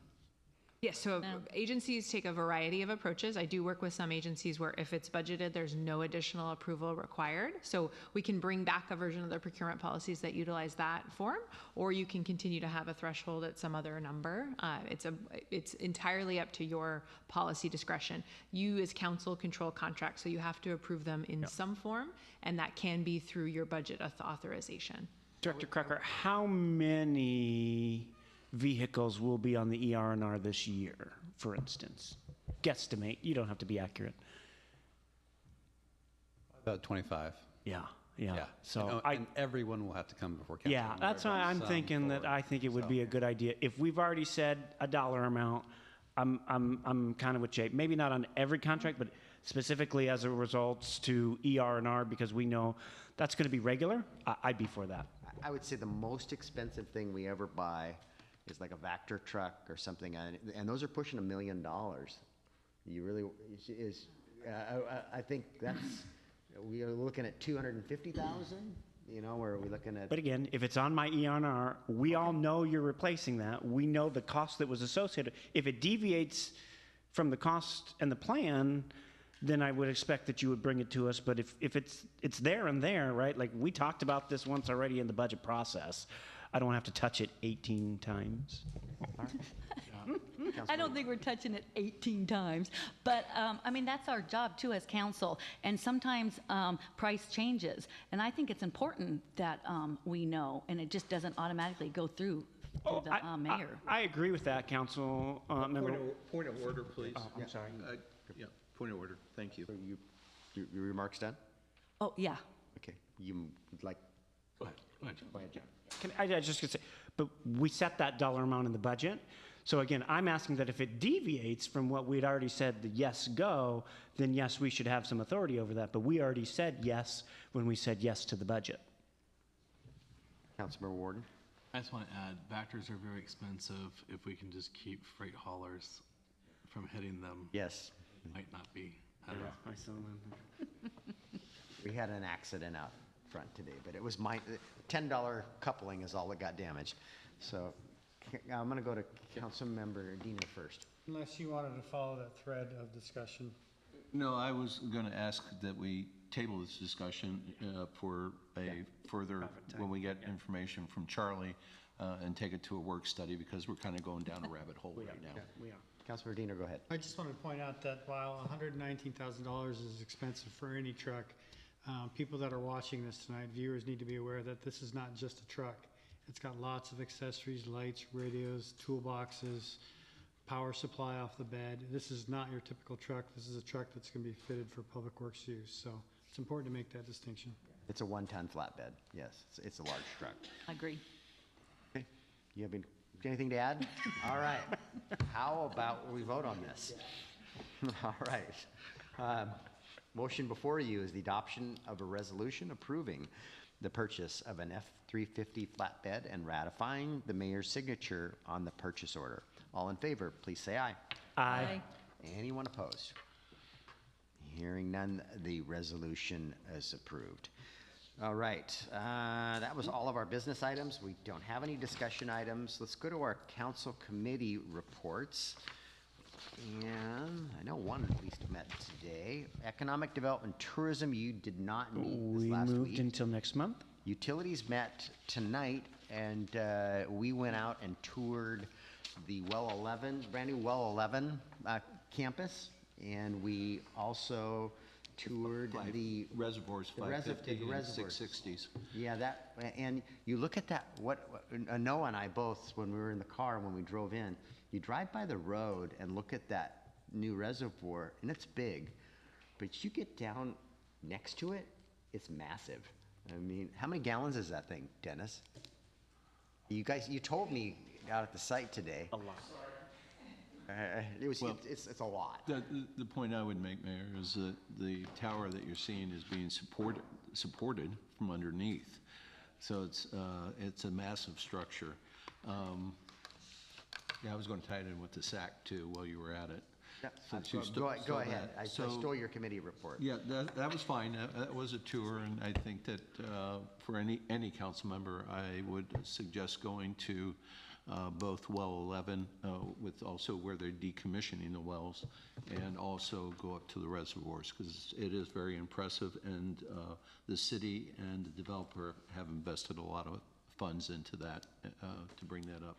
Yes, so agencies take a variety of approaches. I do work with some agencies where if it's budgeted, there's no additional approval required. So we can bring back a version of the procurement policies that utilize that form, or you can continue to have a threshold at some other number. It's entirely up to your policy discretion. You as council control contracts, so you have to approve them in some form, and that can be through your budget authorization. Director Crocker, how many vehicles will be on the ER&R this year, for instance? Guesstimate, you don't have to be accurate. About 25. Yeah, yeah. Yeah. So and everyone will have to come before council. yeah, that's why I'm thinking that I think it would be a good idea. If we've already said a dollar amount, I'm kind of with Jay. Maybe not on every contract, but specifically as it results to ER&R, because we know that's going to be regular. I'd be for that. I would say the most expensive thing we ever buy is like a Vector truck or something, and those are pushing $1 million. You really is. I think we are looking at 250,000. You know, or are we looking at? But again, if it's on my ER&R, we all know you're replacing that. We know the cost that was associated. If it deviates from the cost and the plan, then I would expect that you would bring it to us. But if it's there and there, right? Like we talked about this once already in the budget process. I don't have to touch it 18 times. All right. I don't think we're touching it 18 times, but I mean, that's our job too as council. And sometimes price changes. And I think it's important that we know, and it just doesn't automatically go through the mayor. I agree with that, council member. Point of order, please. Oh, I'm sorry. Yeah, point of order. Thank you. So your remarks done? Oh, yeah. Okay. You would like? Go ahead. Go ahead, John. I just gonna say, but we set that dollar amount in the budget. So again, I'm asking that if it deviates from what we'd already said, the yes go, then yes, we should have some authority over that. But we already said yes when we said yes to the budget. Councilmember Warden. I just want to add, Vectors are very expensive. If we can just keep freight haulers from hitting them. Yes. Might not be. I don't know. I saw that. We had an accident out front today, but it was $10 coupling is all that got damaged. So I'm going to go to Councilmember Diener first. Unless you wanted to follow that thread of discussion. No, I was going to ask that we table this discussion for a further, when we get information from Charlie, and take it to a work study, because we're kind of going down a rabbit hole right now. We are. Councilmember Diener, go ahead. I just want to point out that while $119,000 is expensive for any truck, people that are watching this tonight, viewers need to be aware that this is not just a truck. It's got lots of accessories, lights, radios, toolboxes, power supply off the bed. This is not your typical truck. This is a truck that's going to be fitted for public works use. So it's important to make that distinction. It's a 1-ton flatbed. Yes, it's a large truck. I agree. Okay. You have anything to add? All right. How about we vote on this? All right. Motion before you is the adoption of a resolution approving the purchase of an F-350 flatbed and ratifying the mayor's signature on the purchase order. All in favor, please say aye. Aye. Anyone opposed? Hearing none, the resolution is approved. All right, that was all of our business items. We don't have any discussion items. Let's go to our council committee reports. And I know one at least met today. Economic Development Tourism, you did not meet this last week. We moved until next month. Utilities met tonight, and we went out and toured the brand new Well 11 campus, and we also toured the reservoirs, 550 and 660s. Yeah, and you look at that, Noah and I both, when we were in the car, when we drove in, you drive by the road and look at that new reservoir, and it's big, but you get down next to it, it's massive. I mean, how many gallons is that thing, Dennis? You told me out at the site today. A lot. It's a lot. The point I would make, Mayor, is that the tower that you're seeing is being supported from underneath. So it's a massive structure. Yeah, I was going to tie it in with the SAC too while you were at it. Yeah, go ahead. I stole your committee report. Yeah, that was fine. That was a tour, and I think that for any council member, I would suggest going to both Well 11, with also where they're decommissioning the wells, and also go up to the reservoirs, because it is very impressive, and the city and the developer have invested a lot of funds into that to bring that up.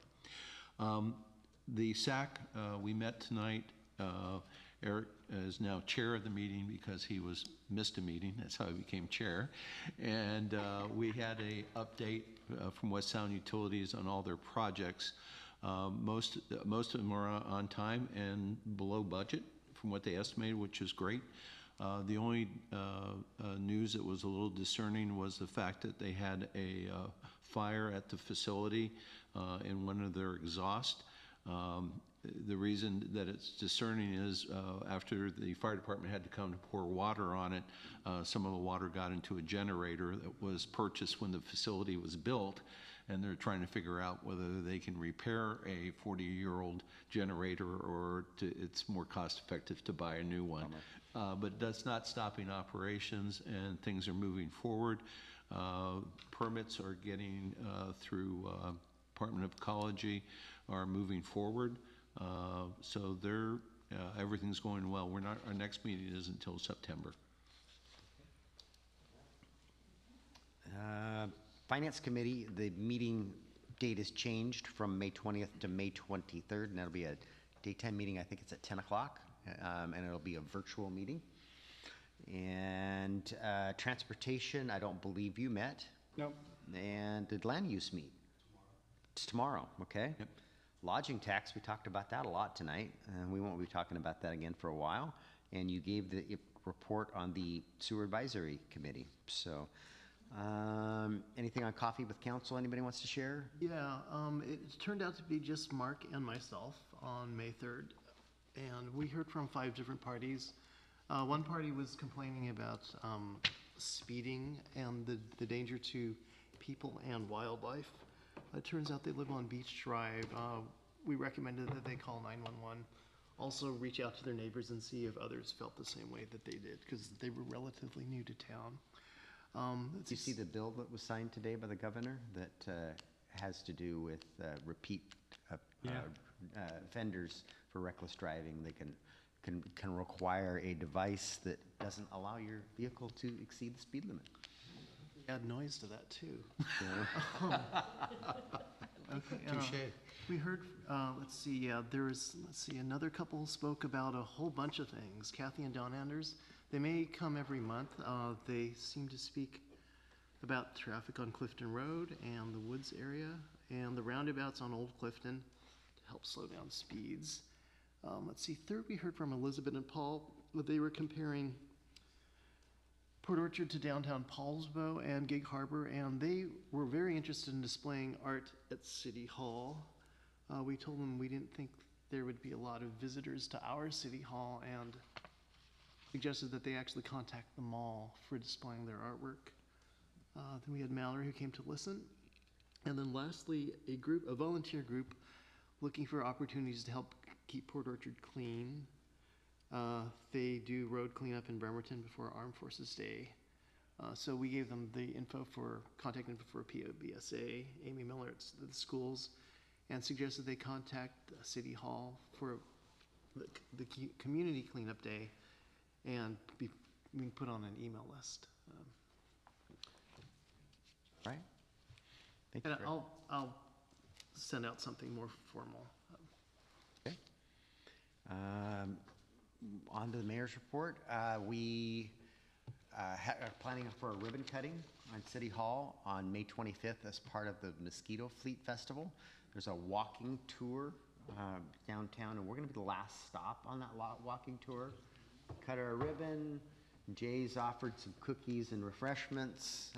The SAC, we met tonight. Eric is now chair of the meeting because he missed a meeting. That's how he became chair. And we had a update from West Sound Utilities on all their projects. Most of them are on time and below budget from what they estimated, which is great. The only news that was a little discerning was the fact that they had a fire at the facility in one of their exhausts. The reason that it's discerning is after the fire department had to come to pour water on it, some of the water got into a generator that was purchased when the facility was built, and they're trying to figure out whether they can repair a 40-year-old generator or it's more cost-effective to buy a new one. But that's not stopping operations, and things are moving forward. Permits are getting through Department of Ecology are moving forward. So they're, everything's going well. Our next meeting isn't until September. Finance Committee, the meeting date is changed from May 20th to May 23rd, and that'll be a daytime meeting. I think it's at 10 o'clock, and it'll be a virtual meeting. And Transportation, I don't believe you met. Nope. And did land use meet? It's tomorrow, okay? Yep. Lodging tax, we talked about that a lot tonight, and we won't be talking about that again for a while. And you gave the report on the Sewer Advisory Committee. So, anything on coffee with council anybody wants to share? Yeah, it turned out to be just Mark and myself on May 3rd, and we heard from 5 different parties. One party was complaining about speeding and the danger to people and wildlife. It turns out they live on Beach Drive. We recommended that they call 911. Also reach out to their neighbors and see if others felt the same way that they did, because they were relatively new to town. Did you see the bill that was signed today by the governor that has to do with repeat offenders for reckless driving? They can require a device that doesn't allow your vehicle to exceed the speed limit. Add noise to that too. Okay, Touche. we heard, let's see, another couple spoke about a whole bunch of things. Kathy and Don Anders, they may come every month. They seem to speak about traffic on Clifton Road and the Woods area and the roundabouts on Old Clifton to help slow down speeds. Let's see, third we heard from Elizabeth and Paul. They were comparing Port Orchard to downtown Paulsbo and Gig Harbor, and they were very interested in displaying art at City Hall. We told them we didn't think there would be a lot of visitors to our City Hall, and suggested that they actually contact the mall for displaying their artwork. Then we had Mallory who came to listen. And then lastly, a volunteer group looking for opportunities to help keep Port Orchard clean. They do road cleanup in Bremerton before Armed Forces Day. So we gave them the contact info for POBSA, Amy Miller at the schools, and suggested they contact City Hall for the community cleanup day and be put on an email list. Right. Thank you. And I'll send out something more formal. Okay. On to the mayor's report. We are planning for a ribbon cutting on City Hall on May 25th as part of the Mosquito Fleet Festival. There's a walking tour downtown, and we're going to be the last stop on that walking tour. Cut our ribbon. Jay's offered some cookies and refreshments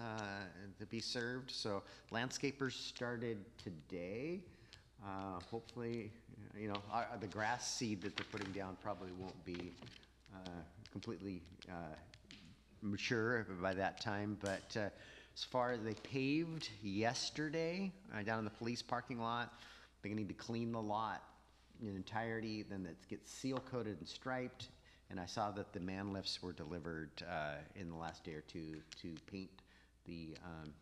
to be served. So landscapers started today. Hopefully, the grass seed that they're putting down probably won't be completely mature by that time. But as far as they paved yesterday down in the police parking lot, they're gonna need to clean the lot in entirety. Then it gets seal coated and striped. And I saw that the man lifts were delivered in the last day or two to paint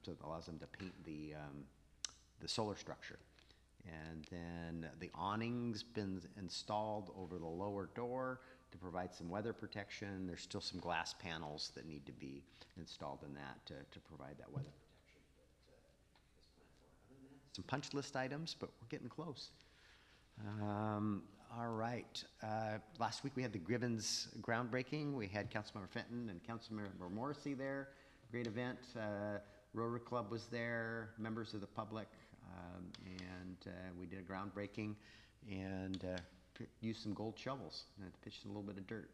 so it allows them to paint the solar structure. And then the awning's been installed over the lower door to provide some weather protection. There's still some glass panels that need to be installed in that to provide that weather protection. Some punch list items, but we're getting close. All right. Last week we had the Grivens groundbreaking. We had Councilmember Fenton and Councilmember Morrissey there. Great event. Rotary Club was there, members of the public, and we did a groundbreaking and used some gold shovels and pitched a little bit of dirt.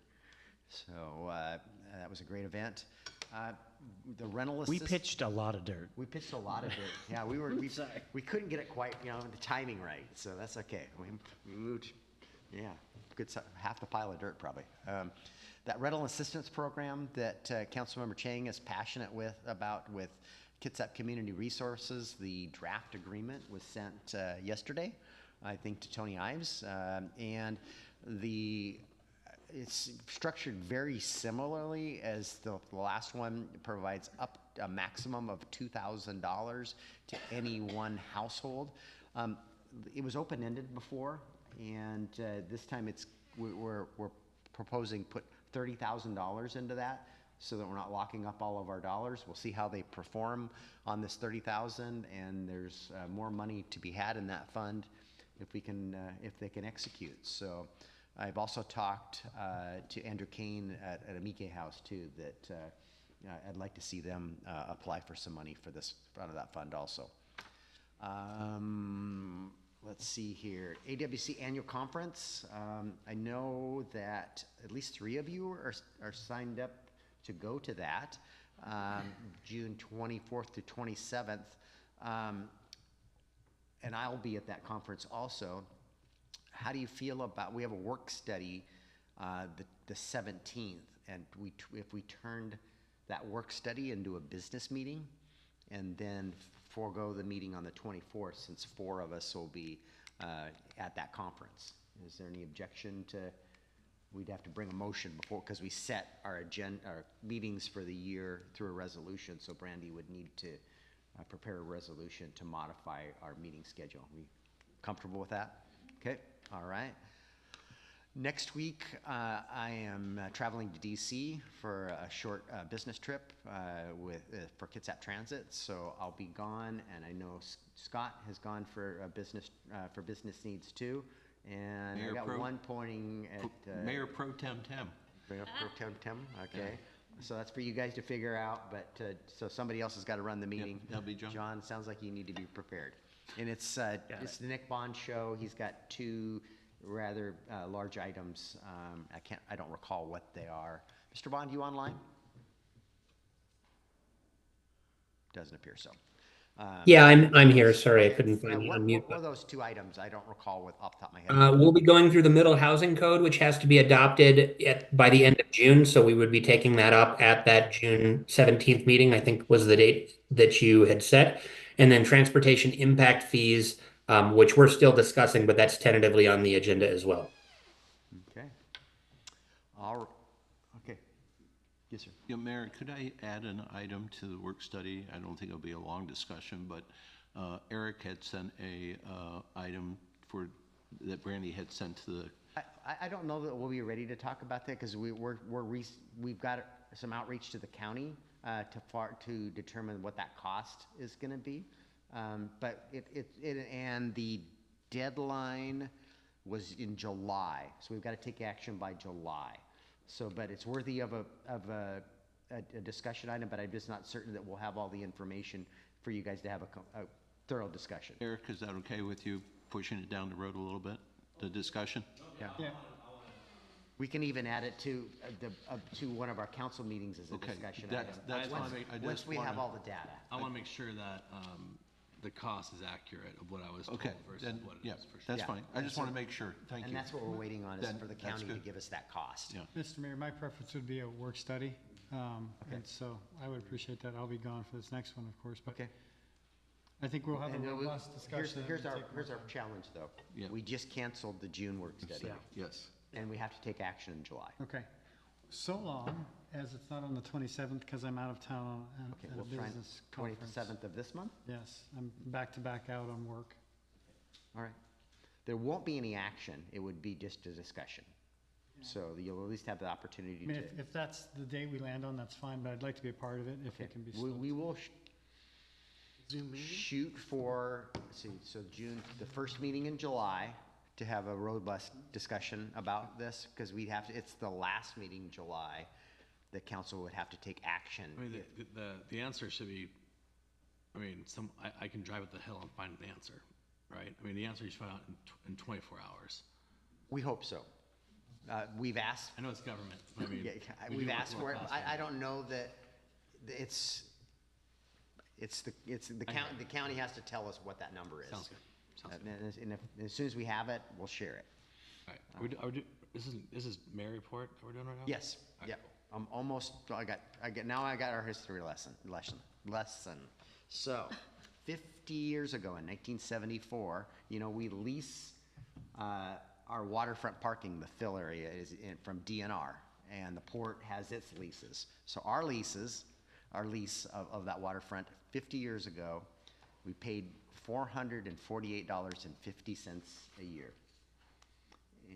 So that was a great event. The rental We assist- pitched a lot of dirt. We pitched a lot of dirt. Yeah, we couldn't get it quite, the timing right, so that's okay. We moved, yeah, half the pile of dirt probably. That rental assistance program that Councilmember Chang is passionate about with Kitsap Community Resources, the draft agreement was sent yesterday, I think, to Tony Ives, and it's structured very similarly as the last one. It provides up a maximum of $2,000 to any one household. It was open-ended before, and this time we're proposing put $30,000 into that, so that we're not locking up all of our dollars. We'll see how they perform on this $30,000, and there's more money to be had in that fund if they can execute. So I've also talked to Andrew Kane at Amike House too, that I'd like to see them apply for some money for this out of that fund also. Let's see here, AWC Annual Conference. I know that at least 3 of you are signed up to go to that, June 24th to 27th. And I'll be at that conference also. How do you feel about, we have a work study the 17th, and if we turned that work study into a business meeting and then forego the meeting on the 24th, since 4 of us will be at that conference? Is there any objection to, we'd have to bring a motion before, because we set our meetings for the year through a resolution, so Brandy would need to prepare a resolution to modify our meeting schedule. Are we comfortable with that? Okay, all right. Next week, I am traveling to DC for a short business trip for Kitsap Transit, so I'll be gone, and I know Scott has gone for business needs too, and I got one pointing at Mayor Pro Tem Tem. Mayor Pro Tem Tem, okay. So that's for you guys to figure out, but so somebody else has got to run the meeting. That'll be John. John, sounds like you need to be prepared. And it's the Nick Bond show. He's got 2 rather large items. I don't recall what they are. Mr. Bond, you online? Doesn't appear so. Yeah, I'm here. Sorry, I couldn't find the unmute What are those 2 items? I don't recall off the top of my head. We'll be going through the middle housing code, which has to be adopted by the end of June. So we would be taking that up at that June 17th meeting, I think was the date that you had set. And then transportation impact fees, which we're still discussing, but that's tentatively on the agenda as well. Okay. Okay. Yes, sir. Yeah, Mayor, could I add an item to the work study? I don't think it'll be a long discussion, but Eric had sent a item that Brandy had sent to the. I don't know that we'll be ready to talk about that, because we've got some outreach to the county to determine what that cost is going to be. But and the deadline was in July, so we've got to take action by July. So, but it's worthy of a discussion item, but I'm just not certain that we'll have all the information for you guys to have a thorough discussion. Eric, is that okay with you pushing it down the road a little bit, the discussion? Yeah. We can even add it to one of our council meetings as a discussion item. Once we have all the data. I want to make sure that the cost is accurate of what I was told versus what it is for sure. That's fine. I just want to make sure. Thank you. And that's what we're waiting on, is for the county to give us that cost. Yeah. Mr. Mayor, my preference would be a work study. And so I would appreciate that. I'll be gone for this next one, of course, but I think we'll have a robust discussion. Here's our challenge, though. Yeah. We just canceled the June work study. Yes. And we have to take action in July. Okay. So long as it's not on the 27th, because I'm out of town at a business conference. 27th of this month? Yes, I'm back-to-back out on work. All right. There won't be any action. It would be just a discussion. So you'll at least have the opportunity I mean, if that's the date we land on, that's fine, but I'd like to be a part of it if it can be. We will shoot for, let's see, so June, the first meeting in July, to have a robust discussion about this, because it's the last meeting in July that council would have to take action. I mean, the answer should be, I mean, I can drive up the hill and find an answer, right? I mean, the answer you should find out in 24 hours. We hope so. We've asked. I know it's government. I mean, Yeah, we we've do asked what for it. costs I don't know that it's the county. The county has to tell us what that number is. Sounds good. Sounds good. And if, as soon as we have it, we'll share it. All right. This is mayor report that we're doing right now? Yes. All right, Yep. I'm almost. Now I got our history lesson. So, 50 years ago in 1974, we lease our waterfront parking. The fill area is from DNR, and the port has its leases. So our lease of that waterfront 50 years ago, we paid $448.50 a year.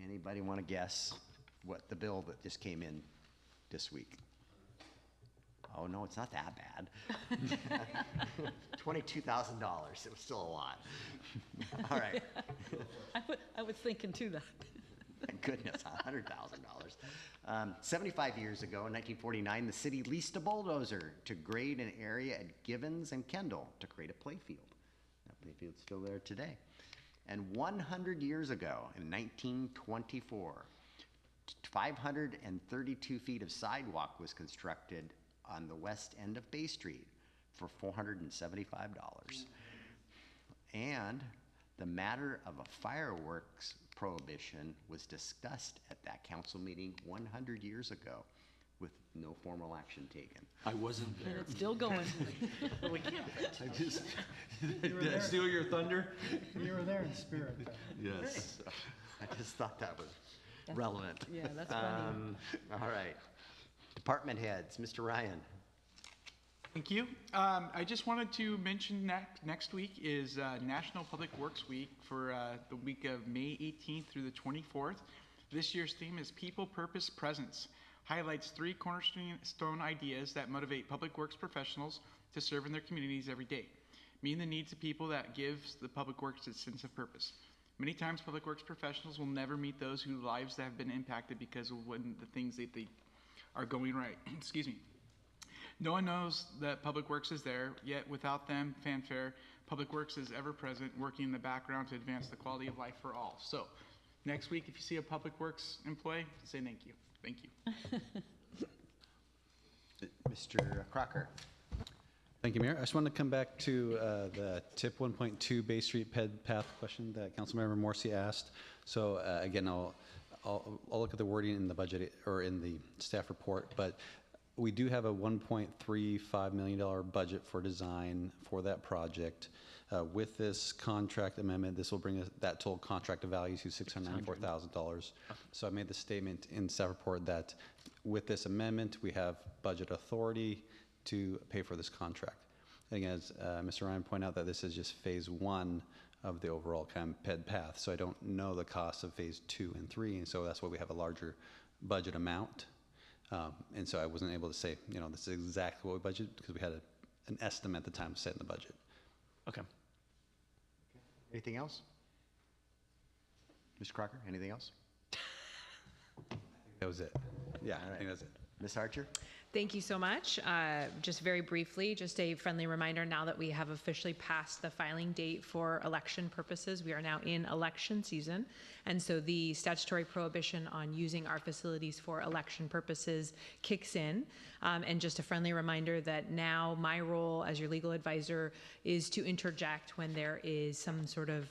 Anybody want to guess what the bill that just came in this week? Oh, no, it's not that bad. $22,000. It was still a lot. All right. I was thinking too that. Thank goodness, $100,000. 75 years ago, in 1949, the city leased a bulldozer to grade an area at Givens and Kendall to create a playfield. That playfield's still there today. And 100 years ago, in 1924, 532 feet of sidewalk was constructed on the west end of Bay Street for $475. And the matter of a fireworks prohibition was discussed at that council meeting 100 years ago with no formal action taken. I wasn't there. And it's still going. We can't. Did I steal your thunder? You were there in spirit. Yes. I just thought that was relevant. Yeah, that's funny. All right. Department heads, Mr. Ryan. Thank you. I just wanted to mention next week is National Public Works Week for the week of May 18th through the 24th. This year's theme is People, Purpose, Presence. Highlights 3 cornerstone ideas that motivate public works professionals to serve in their communities every day. Meeting the needs of people that gives the public works its sense of purpose. Many times public works professionals will never meet those whose lives have been impacted because of the things that they are going right. Excuse me. No one knows that Public Works is there, yet without them, fanfare, Public Works is ever present, working in the background to advance the quality of life for all. So, next week, if you see a Public Works employee, say thank you. Thank you. Mr. Crocker. Thank you, Mayor. I just wanted to come back to the tip 1.2 Bay Street Ped Path question that Councilmember Morsi asked. So again, I'll look at the wording in the budget or in the staff report, but we do have a $1.35 million budget for design for that project. With this contract amendment, this will bring that total contract value to $694,000. So I made the statement in staff report that with this amendment, we have budget authority to pay for this contract. And as Mr. Ryan pointed out, that this is just phase 1 of the overall kind of PED path. So I don't know the cost of phase 2 and 3, and so that's why we have a larger budget amount. And so I wasn't able to say, this is exactly what we budgeted because we had an estimate at the time set in the budget. Okay. Anything else? Mr. Crocker, anything else? That was it. Yeah, I think that's it. Ms. Archer? Thank you so much. Just very briefly, just a friendly reminder now that we have officially passed the filing date for election purposes. We are now in election season. And so the statutory prohibition on using our facilities for election purposes kicks in. And just a friendly reminder that now my role as your legal advisor is to interject when there is some sort of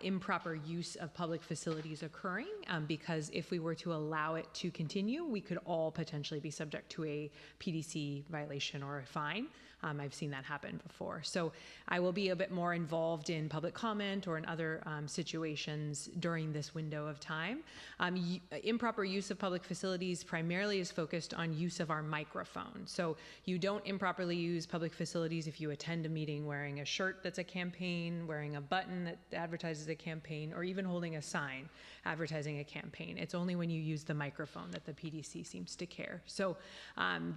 improper use of public facilities occurring, because if we were to allow it to continue, we could all potentially be subject to a PDC violation or a fine. I've seen that happen before. So I will be a bit more involved in public comment or in other situations during this window of time. Improper use of public facilities primarily is focused on use of our microphone. So you don't improperly use public facilities if you attend a meeting wearing a shirt that's a campaign, wearing a button that advertises a campaign, or even holding a sign advertising a campaign. It's only when you use the microphone that the PDC seems to care. So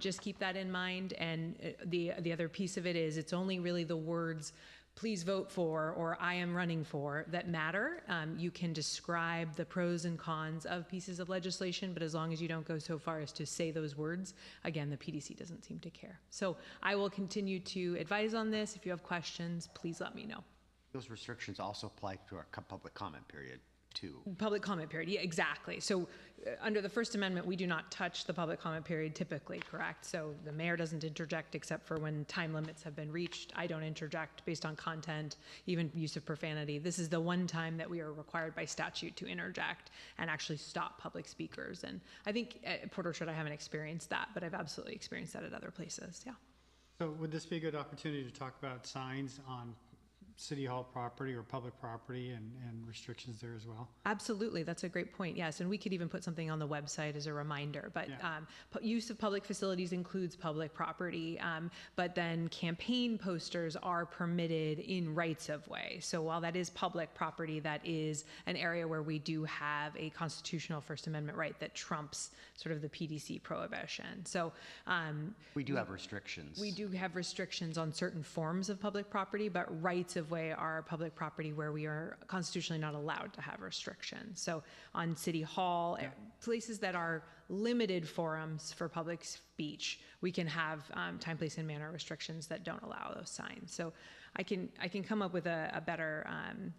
just keep that in mind. And the other piece of it is it's only really the words "please vote for" or "I am running for" that matter. You can describe the pros and cons of pieces of legislation, but as long as you don't go so far as to say those words, again, the PDC doesn't seem to care. So I will continue to advise on this. If you have questions, please let me know. Those restrictions also apply to our public comment period. too. Public comment period, yeah, exactly. So under the First Amendment, we do not touch the public comment period typically, correct? So the mayor doesn't interject except for when time limits have been reached. I don't interject based on content, even use of profanity. This is the one time that we are required by statute to interject and actually stop public speakers. And I think at Port Orchard, I haven't experienced that, but I've absolutely experienced that at other places, yeah. So would this be a good opportunity to talk about signs on City Hall property or public property and restrictions there as well? Absolutely, that's a great point, yes, and we could even put something on the website as a reminder, but use of public facilities includes public property, but then campaign posters are permitted in rights of way. So while that is public property, that is an area where we do have a constitutional First Amendment right that trumps sort of the PDC prohibition. So we do have restrictions. We do have restrictions on certain forms of public property, but rights of way are public property where we are constitutionally not allowed to have restrictions. So on City Hall, places that are limited forums for public speech, we can have time, place, and manner restrictions that don't allow those signs. So I can come up with a better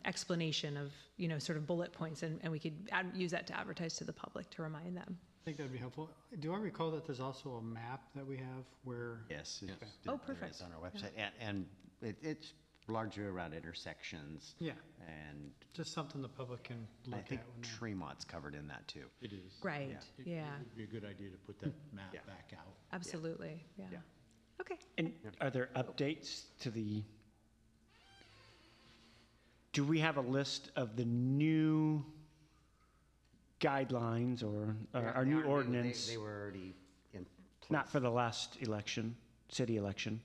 explanation of, you know, sort of bullet points, and we could use that to advertise to the public to remind them. I think that'd be helpful. Do I recall that there's also a map that we have where? Yes. Oh, perfect. It's on our website, and it's largely around intersections. Yeah. And just something the public can look at. I think Tremont's covered in that too. It is. Right, yeah. It would be a good idea to put that map back out. Absolutely, yeah. Okay. And are there updates to the, do we have a list of the new guidelines or our new ordinance? They were already in place. Not for the last election, city election.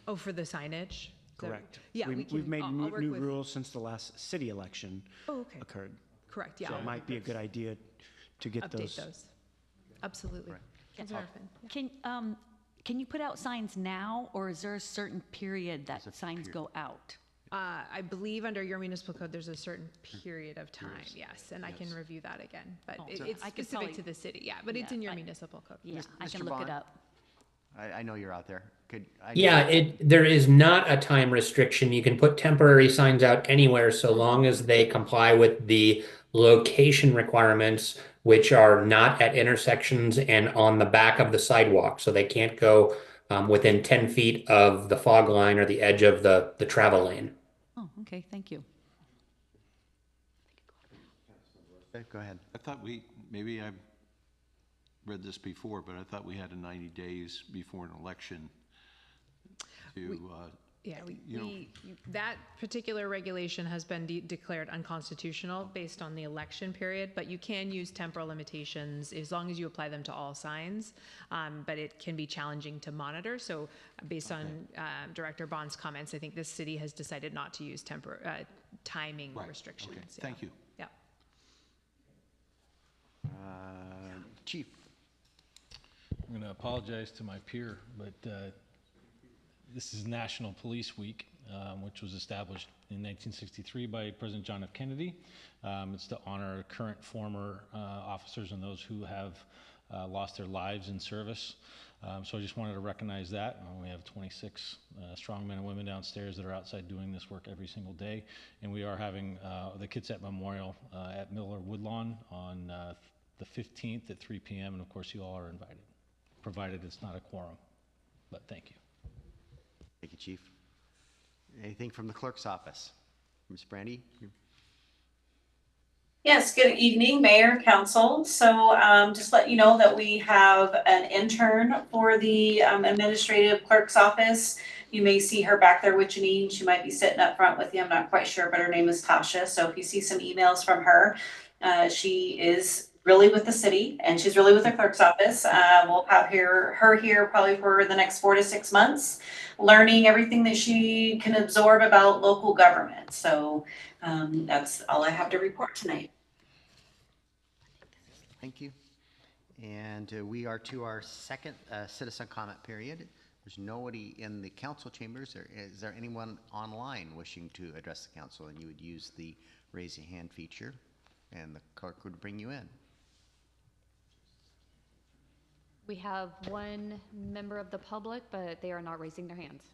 Oh, for the signage? Correct. Yeah, We've made I'll new work with- rules since the last city election occurred. Correct, yeah. So it might be a good idea to get Update those. Absolutely. Councilor Arfin, yeah. Can you put out signs now, or is there a certain period that signs go out? I believe under your municipal code, there's a certain period of time, yes, and I can review that again. But it's I could specific probably- to the city, yeah, but it's in your municipal code. Yeah, I Mr. can look it Bond? up. I know you're out there. There is not a time restriction. You can put temporary signs out anywhere so long as they comply with the location requirements, which are not at intersections and on the back of the sidewalk. So they can't go within 10 feet of the fog line or the edge of the travel lane. Oh, okay, thank you. Okay, go ahead. I thought maybe I read this before, but I thought we had a 90 days before an election to, that particular regulation has been declared unconstitutional based on the election period, but you can use temporal limitations as long as you apply them to all signs, but it can be challenging to monitor. So based on Director Bond's comments, I think this city has decided not to use timing restrictions. Okay. Thank you. Yeah. Chief. I'm going to apologize to my peer, but this is National Police Week, which was established in 1963 by President John F. Kennedy. It's to honor current, former officers and those who have lost their lives in service. So I just wanted to recognize that. We have 26 strong men and women downstairs that are outside doing this work every single day. And we are having the Kitsap Memorial at Miller Woodlawn on the 15th at 3 p.m. And of course, you all are invited, provided it's not a quorum. But thank you. Thank you, Chief. Anything from the clerk's office? Ms. Brandy? Yes, good evening, Mayor, Council. So just let you know that we have an intern for the administrative clerk's office. You may see her back there with Janine. She might be sitting up front with you. I'm not quite sure, but her name is Tasha. So if you see some emails from her, she is really with the city and she's really with the clerk's office. We'll have her here probably for the next 4 to 6 months, learning everything that she can absorb about local government. So that's all I have to report tonight. Thank you. And we are to our second citizen comment period. There's nobody in the council chambers. Is there anyone online wishing to address the council? And you would use the raise your hand feature and the clerk would bring you in. We have one member of the public, but they are not raising their hands.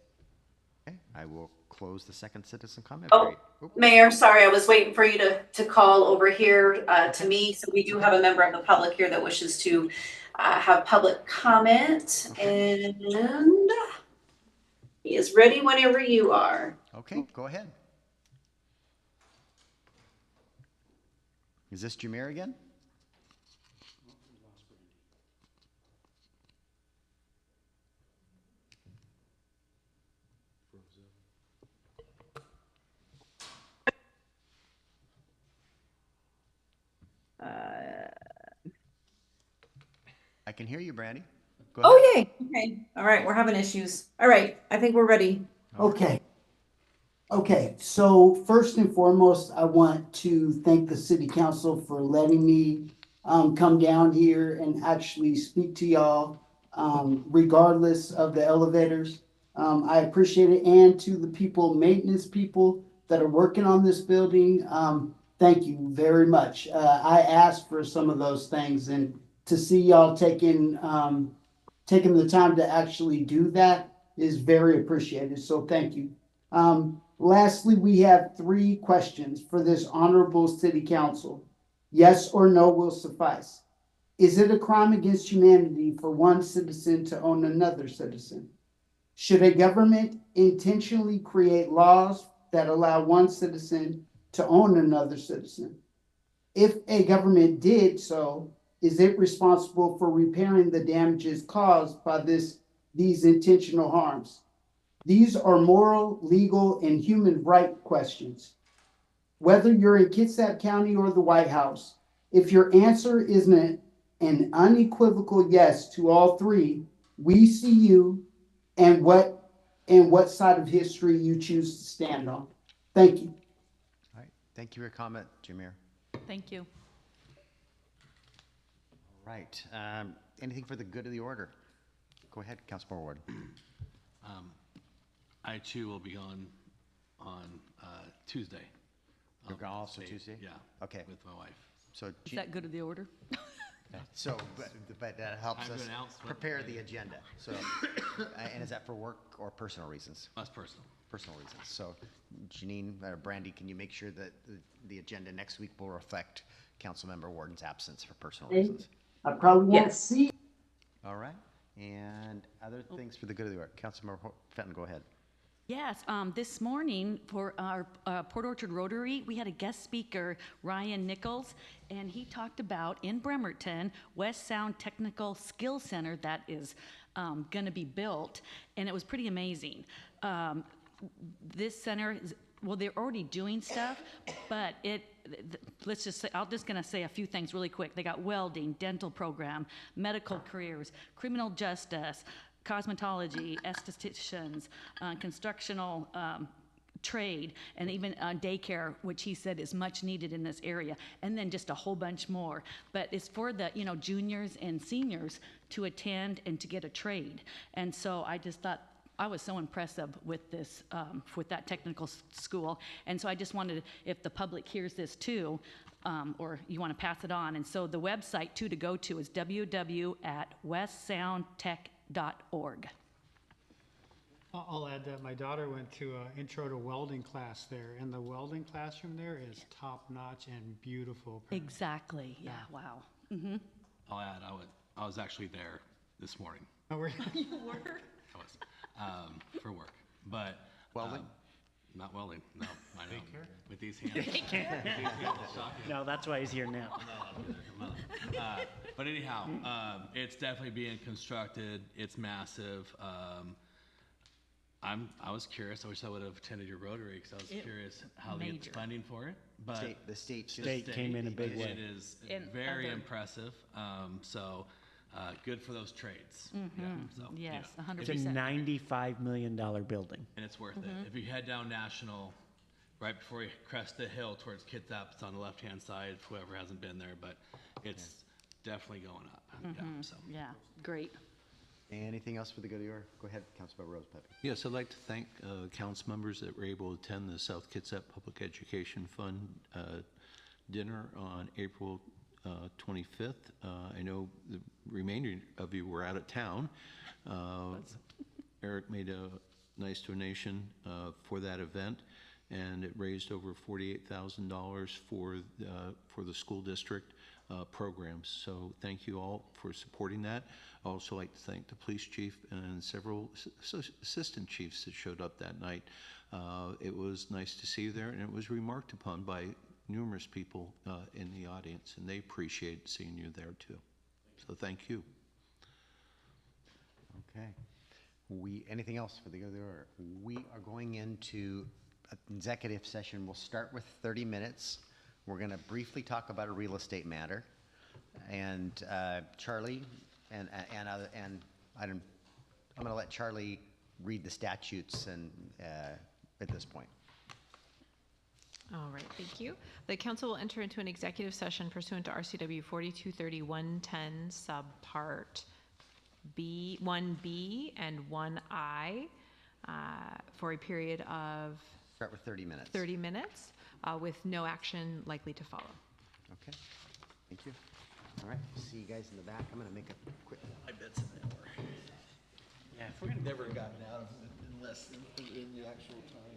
Okay, I will close the second citizen comment Oh, period. Mayor, sorry, I was waiting for you to call over here to me. So we do have a member of the public here that wishes to have public comment. And he is ready whenever you are. Okay, go ahead. Is this Jameer again? I can hear you, Brandy. Go ahead. Oh, yay. Okay. All right. We're having issues. All right. I think we're ready. Okay. Okay, so first and foremost, I want to thank the city council for letting me come down here and actually speak to y'all, regardless of the elevators. I appreciate it, and to the people, maintenance people that are working on this building, thank you very much. I asked for some of those things, and to see y'all taking the time to actually do that is very appreciated, so thank you. Lastly, we have 3 questions for this honorable city council. Yes or no will suffice. Is it a crime against humanity for one citizen to own another citizen? Should a government intentionally create laws that allow one citizen to own another citizen? If a government did so, is it responsible for repairing the damages caused by these intentional harms? These are moral, legal, and human right questions. Whether you're in Kitsap County or the White House, if your answer isn't an unequivocal yes to all 3, we see you and what side of history you choose to stand on. Thank you. All right. Thank you for your comment, Jameer. Thank you. All right. Anything for the good of the order? Go ahead, Councilmember Ward. I too will be on Tuesday. You're gone also Tuesday? Yeah. Okay. With my wife. So, Is that good of the order? so, but that helps I'm us gonna announce what prepare the- the agenda. So, and is that for work or personal reasons? That's personal. Personal reasons. So, Janine or Brandy, can you make sure that the agenda next week will reflect Councilmember Warden's absence for personal reasons? I probably won't Yes. see. All right. And other things for the good of the order. Councilmember Fenton, go ahead. Yes, this morning for our Port Orchard Rotary, we had a guest speaker, Ryan Nichols, and he talked about in Bremerton, West Sound Technical Skill Center that is going to be built, and it was pretty amazing. This center is, well, they're already doing stuff, but let's just say, I'm just going to say a few things really quick. They got welding, dental program, medical careers, criminal justice, cosmetology, estheticians, constructional trade, and even daycare, which he said is much needed in this area, and then just a whole bunch more. But it's for the juniors and seniors to attend and to get a trade. And so I just thought I was so impressive with this, with that technical school. And so I just wanted, if the public hears this too, or you want to pass it on. And so the website too to go to is www.westsoundtech.org. I'll add that my daughter went to an intro to welding class there, and the welding classroom there is top-notch and beautiful. Exactly, yeah, wow. Mm-hmm. I'll add, I was actually there this morning. Oh, were you were? I was, for work, but. Welding? Not welding, no, I know. With these hands. Daycare. With these hands, shocking. No, that's why he's here now. But anyhow, it's definitely being constructed. It's massive. I was curious. I wish I would have attended your Rotary because I was curious how they get the funding for it. But The state came in a big way. It is And very other- impressive. Good for those trades. Mm-hmm. Yeah, so, Yes, 100%. It's a $95 million building. and it's worth it. If you head down National, right before you crest the hill towards Kitsap, it's on the left-hand side. For whoever hasn't been there, but it's definitely going up. Yeah, so. Yeah, great. Anything else for the good of the order? Go ahead, Councilmember Rose Pepe. Yes, I'd like to thank council members that were able to attend the South Kitsap Public Education Fund dinner on April 25th. I know the remainder of you were out of town. Eric made a nice donation for that event. and it raised over $48,000 for the school district programs. So thank you all for supporting that. I also like to thank the police chief and several assistant chiefs that showed up that night. It was nice to see you there, and it was remarked upon by numerous people in the audience, and they appreciate seeing you there too. So thank you. Okay. Anything else for the good of the order? We are going into an executive session. We'll start with 30 minutes. We're going to briefly talk about a real estate matter. And Charlie I'm going to let Charlie read the statutes and at this point. All right, thank you. The council will enter into an executive session pursuant to RCW 423110 subpart B, 1B and 1I for a period of Start with 30 minutes. 30 minutes with no action likely to follow. Okay, thank you. All right, see you guys in the back. I'm going to make a quick. I bet it's an hour. Yeah, if we're never gotten out of it in less than in the actual time.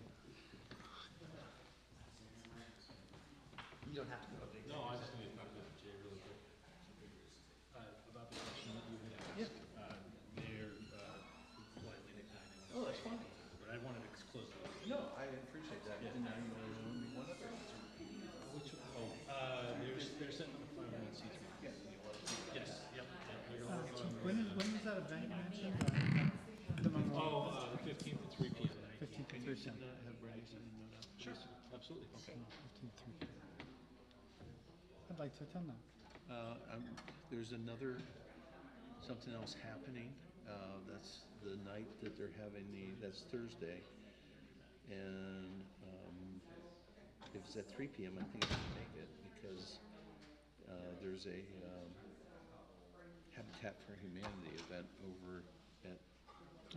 You don't have to go. No, I just need to talk to Jay really quick. About the question that you had asked. They're politely declining. Oh, that's fine. But I wanted to close the list. No, I appreciate that. And now you only own one other. Which, they're sitting on the 501c3. Yes, yep. When is that event you mentioned? The 15th at 3 p.m. 15th at 3 p.m. Sure, absolutely. Okay. 15th at 3 p.m. I'd like to attend that. There's something else happening. That's the night that they're having that's Thursday. And if it's at 3 p.m., I think I can make it because there's a Habitat for Humanity event over at.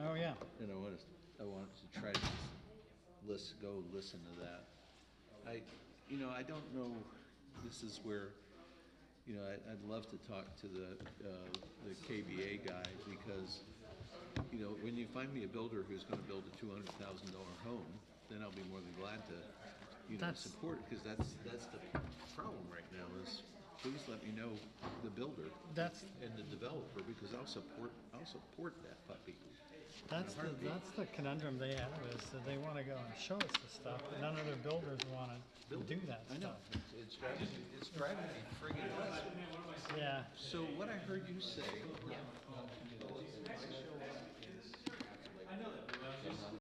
Oh, yeah. And I wanted to try to go listen to that. I don't know. This is where, I'd love to talk to the KBA guy because, when you find me a builder who's going to build a $200,000 home, then I'll be more than glad to, support it because that's the problem right now is please let me know the builder and the developer because I'll support that puppy. That's the conundrum they have is that they want to go and show us the stuff, but none of their builders want to do that I know. stuff. It's driving me friggin' nuts. Yeah. So what I heard you say